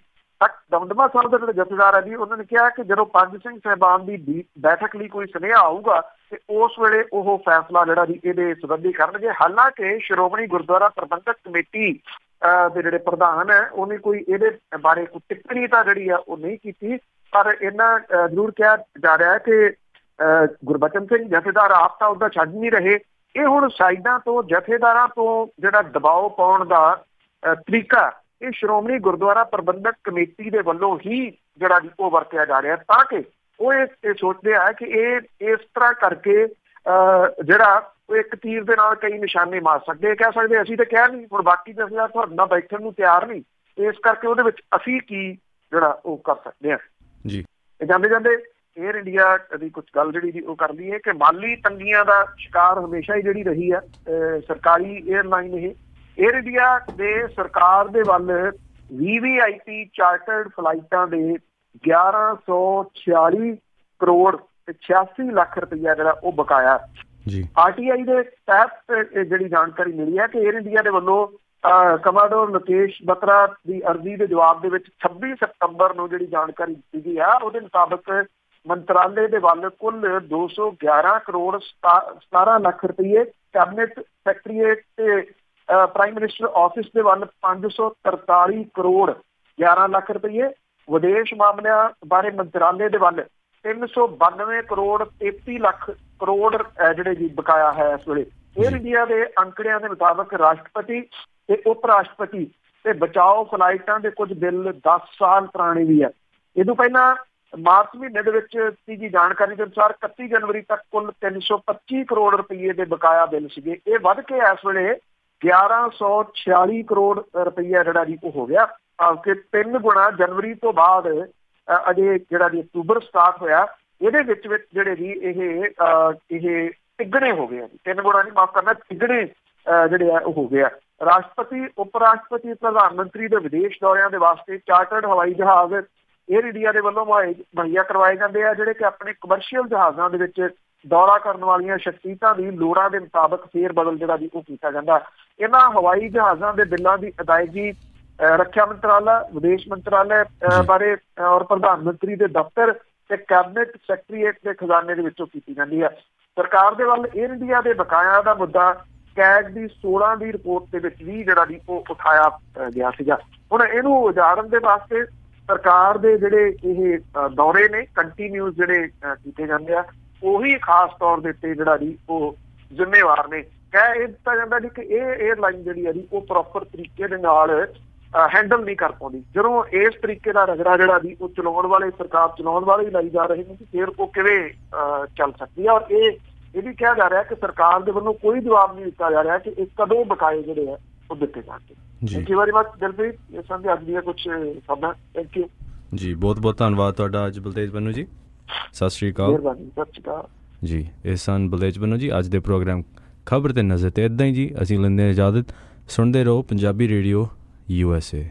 S2: ਦਮਦਮਾ ਸਾਹਿਬ ਦੇ ਜਿਹੜੇ ਜਥੇਦਾਰ ਹੈ ਜੀ, ਉਹਨਾਂ ਨੇ ਕਿਹਾ ਕਿ ਜਦੋਂ ਪੰਜ ਸਿੰਘ ਸਾਹਿਬਾਨ ਦੀ ਬੈਠਕ ਲਈ ਕੋਈ ਸੁਨੇਹਾ ਆਊਗਾ ਤੇ ਉਸ ਵੇਲੇ ਉਹ ਫੈਸਲਾ ਜਿਹੜਾ ਜੀ ਇਹਦੇ ਸੰਬੰਧੀ ਕਰਨਗੇ। ਹਾਲਾਂਕਿ ਸ਼੍ਰੋਮਣੀ ਗੁਰਦੁਆਰਾ ਪ੍ਰਬੰਧਕ ਕਮੇਟੀ ਦੇ ਜਿਹੜੇ ਪ੍ਰਧਾਨ ਹੈ ਉਹਨੇ ਕੋਈ ਇਹਦੇ ਬਾਰੇ ਕੋਈ ਟਿੱਪਣੀ ਤਾਂ ਜਿਹੜੀ ਆ ਉਹ ਨਹੀਂ ਕੀਤੀ, ਪਰ ਇੰਨਾ ਜ਼ਰੂਰ ਕਿਹਾ ਜਾ ਰਿਹਾ ਹੈ ਕਿ ਗੁਰਬਚਨ ਸਿੰਘ ਜਥੇਦਾਰ ਆਪ ਤਾਂ ਉਹਦਾ ਛੱਡ ਨਹੀਂ ਰਹੇ। ਇਹ ਹੁਣ ਸਾਈਡਾਂ ਤੋਂ ਜਥੇਦਾਰਾਂ ਤੋਂ ਜਿਹੜਾ ਦਬਾਓ ਪਾਉਣ ਦਾ ਤਰੀਕਾ ਇਹ ਸ਼੍ਰੋਮਣੀ ਗੁਰਦੁਆਰਾ ਪ੍ਰਬੰਧਕ ਕਮੇਟੀ ਦੇ ਵੱਲੋਂ ਹੀ ਜਿਹੜਾ ਜੀ ਉਹ ਵਰਤਿਆ ਜਾ ਰਿਹਾ, ਤਾਂ ਕਿ ਉਹ ਇਹ ਸੋਚਦੇ ਆ ਕਿ ਇਹ ਇਸ ਤਰ੍ਹਾਂ ਕਰਕੇ ਜਿਹੜਾ ਉਹ ਇੱਕ ਤੀਰ ਦੇ ਨਾਲ ਕਈ ਨਿਸ਼ਾਨੇ ਮਾਰ ਸਕਦੇ। ਕਹਿ ਸਕਦੇ ਅਸੀਂ ਤਾਂ ਕਿਹਾ ਨਹੀਂ, ਹੁਣ ਬਾਕੀ ਜਥੇਦਾਰ ਤੁਹਾਡੇ ਨਾਲ ਬੈਠਣ ਨੂੰ ਤਿਆਰ ਨਹੀਂ, ਇਸ ਕਰਕੇ ਉਹਦੇ ਵਿੱਚ ਅਸੀਂ ਕੀ ਜਿਹੜਾ ਉਹ ਕਰ ਸਕਦੇ ਹਾਂ ਜੀ। ਜਾਂਦੇ ਜਾਂਦੇ ਏਅਰ ਇੰਡੀਆ ਦੀ ਕੁਝ ਗੱਲ ਜਿਹੜੀ ਜੀ ਉਹ ਕਰਦੀ ਹੈ ਕਿ ਮਾਲੀ ਤੰਗੀਆਂ ਦਾ ਸ਼ਿਕਾਰ ਹਮੇਸ਼ਾ ਹੀ ਜਿਹੜੀ ਰਹੀ ਹੈ ਸਰਕਾਰੀ ਏਅਰਲਾਈਨ ਇਹ। ਏਅਰ ਇੰਡੀਆ ਦੇ ਸਰਕਾਰ ਦੇ ਵੱਲ VVIP ਚਾਰਟਰਡ ਫਲਾਈਟਾਂ ਦੇ 1146 ਕਰੋੜ ਤੇ 86 ਲੱਖ ਰੁਪਈਆ ਜਿਹੜਾ ਉਹ ਬਕਾਇਆ ਜੀ। RTI ਦੇ ਤਹਿਤ ਜਿਹੜੀ ਜਾਣਕਾਰੀ ਮਿਲੀ ਹੈ ਕਿ ਏਅਰ ਇੰਡੀਆ ਦੇ ਵੱਲੋਂ ਕਮਾਂਡੋਰ ਮੁਕੇਸ਼ ਬਤਰਾ ਦੀ ਅਰਜ਼ੀ ਦੇ ਜਵਾਬ ਦੇ ਵਿੱਚ 26 ਸਤੰਬਰ ਨੂੰ ਜਿਹੜੀ ਜਾਣਕਾਰੀ ਦਿੱਤੀ ਗਈ ਆ, ਉਹਦੇ ਮੁਤਾਬਕ ਮੰਤਰਾਲੇ ਦੇ ਵੱਲ ਕੁੱਲ 211 ਕਰੋੜ 17 ਲੱਖ ਰੁਪਈਏ, ਕੈਬਨਿਟ ਸੈਕਟਰੀਏਟ ਤੇ ਪ੍ਰਾਈਮ ਮਿਨਿਸਟਰ ਆਫਿਸ ਦੇ ਵੱਲ 543 ਕਰੋੜ 11 ਲੱਖ ਰੁਪਈਏ, ਵਿਦੇਸ਼ ਮਾਮਲਿਆਂ ਬਾਰੇ ਮੰਤਰਾਲੇ ਦੇ ਵੱਲ 392 ਕਰੋੜ 33 ਲੱਖ ਕਰੋੜ ਜਿਹੜੇ ਜੀ ਬਕਾਇਆ ਹੈ ਇਸ ਵੇਲੇ। ਏਅਰ ਇੰਡੀਆ ਦੇ ਅੰਕੜਿਆਂ ਦੇ ਮੁਤਾਬਕ ਰਾਸ਼ਟਰਪਤੀ ਤੇ ਉਪ ਰਾਸ਼ਟਰਪਤੀ ਤੇ ਬਚਾਓ ਫਲਾਈਟਾਂ ਦੇ ਕੁਝ ਬਿੱਲ 10 ਸਾਲ ਪੁਰਾਣੇ ਵੀ ਹੈ। ਇਹ ਤੋਂ ਪਹਿਲਾਂ ਮਾਰਚ ਮਹੀਨੇ ਦੇ ਵਿੱਚ ਦੀ ਜਾਣਕਾਰੀ ਦੇ ਅਨੁਸਾਰ 31 ਜਨਵਰੀ ਤੱਕ ਕੁੱਲ 325 ਕਰੋੜ ਰੁਪਈਏ ਦੇ ਬਕਾਇਆ ਬਿੱਲ ਸੀਗੇ। ਇਹ ਵੱਧ ਕੇ ਇਸ ਵੇਲੇ 1146 ਕਰੋੜ ਰੁਪਈਆ ਜਿਹੜਾ ਜੀ ਉਹ ਹੋ ਗਿਆ, ਕਿ 3 ਗੁਣਾ ਜਨਵਰੀ ਤੋਂ ਬਾਅਦ ਅਜੇ ਜਿਹੜਾ ਜੀ ਅਕਤੂਬਰ ਸਟਾਰਟ ਹੋਇਆ ਇਹਦੇ ਵਿੱਚ ਜਿਹੜੇ ਜੀ ਇਹ ਤਿੱਗਣੇ ਹੋ ਗਏ। 3 ਗੁਣਾ ਨਹੀਂ, ਮਾਫ ਕਰਨਾ, ਤਿੱਗਣੇ ਜਿਹੜੇ ਆ ਉਹ ਹੋ ਗਿਆ। ਰਾਸ਼ਟਰਪਤੀ, ਉਪ ਰਾਸ਼ਟਰਪਤੀ, ਪ੍ਰਧਾਨ ਮੰਤਰੀ ਦੇ ਵਿਦੇਸ਼ ਦੌਰਿਆਂ ਦੇ ਵਾਸਤੇ ਚਾਰਟਰਡ ਹਵਾਈ ਜਹਾਜ਼ ਏਅਰ ਇੰਡੀਆ ਦੇ ਵੱਲੋਂ ਮੁਹੱਈਆ ਕਰਵਾਏ ਜਾਂਦੇ ਆ, ਜਿਹੜੇ ਕਿ ਆਪਣੇ ਕਮਰਸ਼ੀਅਲ ਜਹਾਜ਼ਾਂ ਦੇ ਵਿੱਚ ਦੌਰਾ ਕਰਨ ਵਾਲੀਆਂ ਸ਼ਖਸੀਅਤਾਂ ਦੀ ਲੋੜਾਂ ਦੇ ਮੁਤਾਬਕ ਫੇਰ ਬਦਲ ਜਿਹੜਾ ਜੀ ਉਹ ਕੀਤਾ ਜਾਂਦਾ। ਇਹਨਾਂ ਹਵਾਈ ਜਹਾਜ਼ਾਂ ਦੇ ਬਿੱਲਾਂ ਦੀ ਅਦਾਇਗੀ ਰੱਖਿਆ ਮੰਤਰਾਲਾ, ਵਿਦੇਸ਼ ਮੰਤਰਾਲੇ ਬਾਰੇ ਔਰ ਪ੍ਰਧਾਨ ਮੰਤਰੀ ਦੇ ਦਫ਼ਤਰ ਤੇ ਕੈਬਨਿਟ ਸੈਕਟਰੀਏਟ ਦੇ ਖਜ਼ਾਨੇ ਦੇ ਵਿੱਚੋਂ ਕੀਤੀ ਜਾਂਦੀ ਹੈ। ਸਰਕਾਰ ਦੇ ਵੱਲ ਏਅਰ ਇੰਡੀਆ ਦੇ ਬਕਾਇਆ ਦਾ ਮੁੱਦਾ ਕੈਗ ਦੀ 16 ਦੀ ਰਿਪੋਰਟ ਦੇ ਵਿੱਚ ਵੀ ਜਿਹੜਾ ਜੀ ਉਹ ਉਠਾਇਆ ਗਿਆ ਸੀਗਾ। ਹੁਣ ਇਹਨੂੰ ਉਜਾੜਨ ਦੇ ਵਾਸਤੇ ਸਰਕਾਰ ਦੇ ਜਿਹੜੇ ਇਹ ਦੌਰੇ ਨੇ ਕੰਟੀਨਿਊਸ ਜਿਹੜੇ ਕੀਤੇ ਜਾਂਦੇ ਆ, ਉਹੀ ਖਾਸ ਤੌਰ ਦੇ ਉੱਤੇ ਜਿਹੜਾ ਜੀ ਉਹ ਜ਼ਿੰਮੇਵਾਰ ਨੇ। ਕਹਿ ਇਹ ਦਿੱਤਾ ਜਾਂਦਾ ਜੀ ਕਿ ਇਹ ਏਅਰਲਾਈਨ ਜਿਹੜੀ ਹੈ ਜੀ ਉਹ ਪ੍ਰੋਪਰ ਤਰੀਕੇ ਦੇ ਨਾਲ ਹੈਂਡਲ ਨਹੀਂ ਕਰ ਪਾਉਂਦੀ। ਜਦੋਂ ਇਸ ਤਰੀਕੇ ਦਾ ਰਗੜਾ ਜਿਹੜਾ ਜੀ ਉਹ ਚਲਾਉਣ ਵਾਲੇ, ਸਰਕਾਰ ਚਲਾਉਣ ਵਾਲੇ ਹੀ ਲਾਈ ਜਾ ਰਹੇ ਨੇ, ਫਿਰ ਉਹ ਕਿਵੇਂ ਚੱਲ ਸਕਦੀ ਹੈ। ਔਰ ਇਹ ਵੀ ਕਿਹਾ ਜਾ ਰਿਹਾ ਕਿ ਸਰਕਾਰ ਦੇ ਵੱਲੋਂ ਕੋਈ ਜਵਾਬ ਨਹੀਂ ਦਿੱਤਾ ਜਾ ਰਿਹਾ ਕਿ ਇਹ ਕਦੋਂ ਬਕਾਏ ਜਿਹੜੇ ਆ ਉਹ ਦਿੱਤੇ ਜਾਣਗੇ। Thank you very much Dilpreet, ਇਹ ਸੰਦੇ ਅੱਜ ਦੀਆਂ ਕੁਝ ਖਬਰਾਂ। ਥੈਂਕ ਯੂ
S1: ਜੀ, ਬਹੁਤ ਬਹੁਤ ਧੰਨਵਾਦ ਤੁਹਾਡਾ ਅੱਜ ਬਲਤੇਜ ਬੰਨੂ ਜੀ। ਸਤਿ ਸ਼੍ਰੀ ਅਕਾਲ।
S2: ਮਿਹਰਬਾਨੀ, ਸਤਿ ਸ਼੍ਰੀ ਅਕਾਲ
S1: ਜੀ। ਇਹ ਸਨ ਬਲਤੇਜ ਬੰਨੂ ਜੀ। ਅੱਜ ਦੇ ਪ੍ਰੋਗਰਾਮ ਖਬਰ ਤੇ ਨਜ਼ਰ ਤੇ ਇੱਦਾਂ ਹੀ ਜੀ। ਅਸੀਂ ਲੈਂਦੇ ਇਜਾਜ਼ਤ। ਸੁਣਦੇ ਰਹੋ ਪੰਜਾਬੀ ਰੇਡੀਓ USA।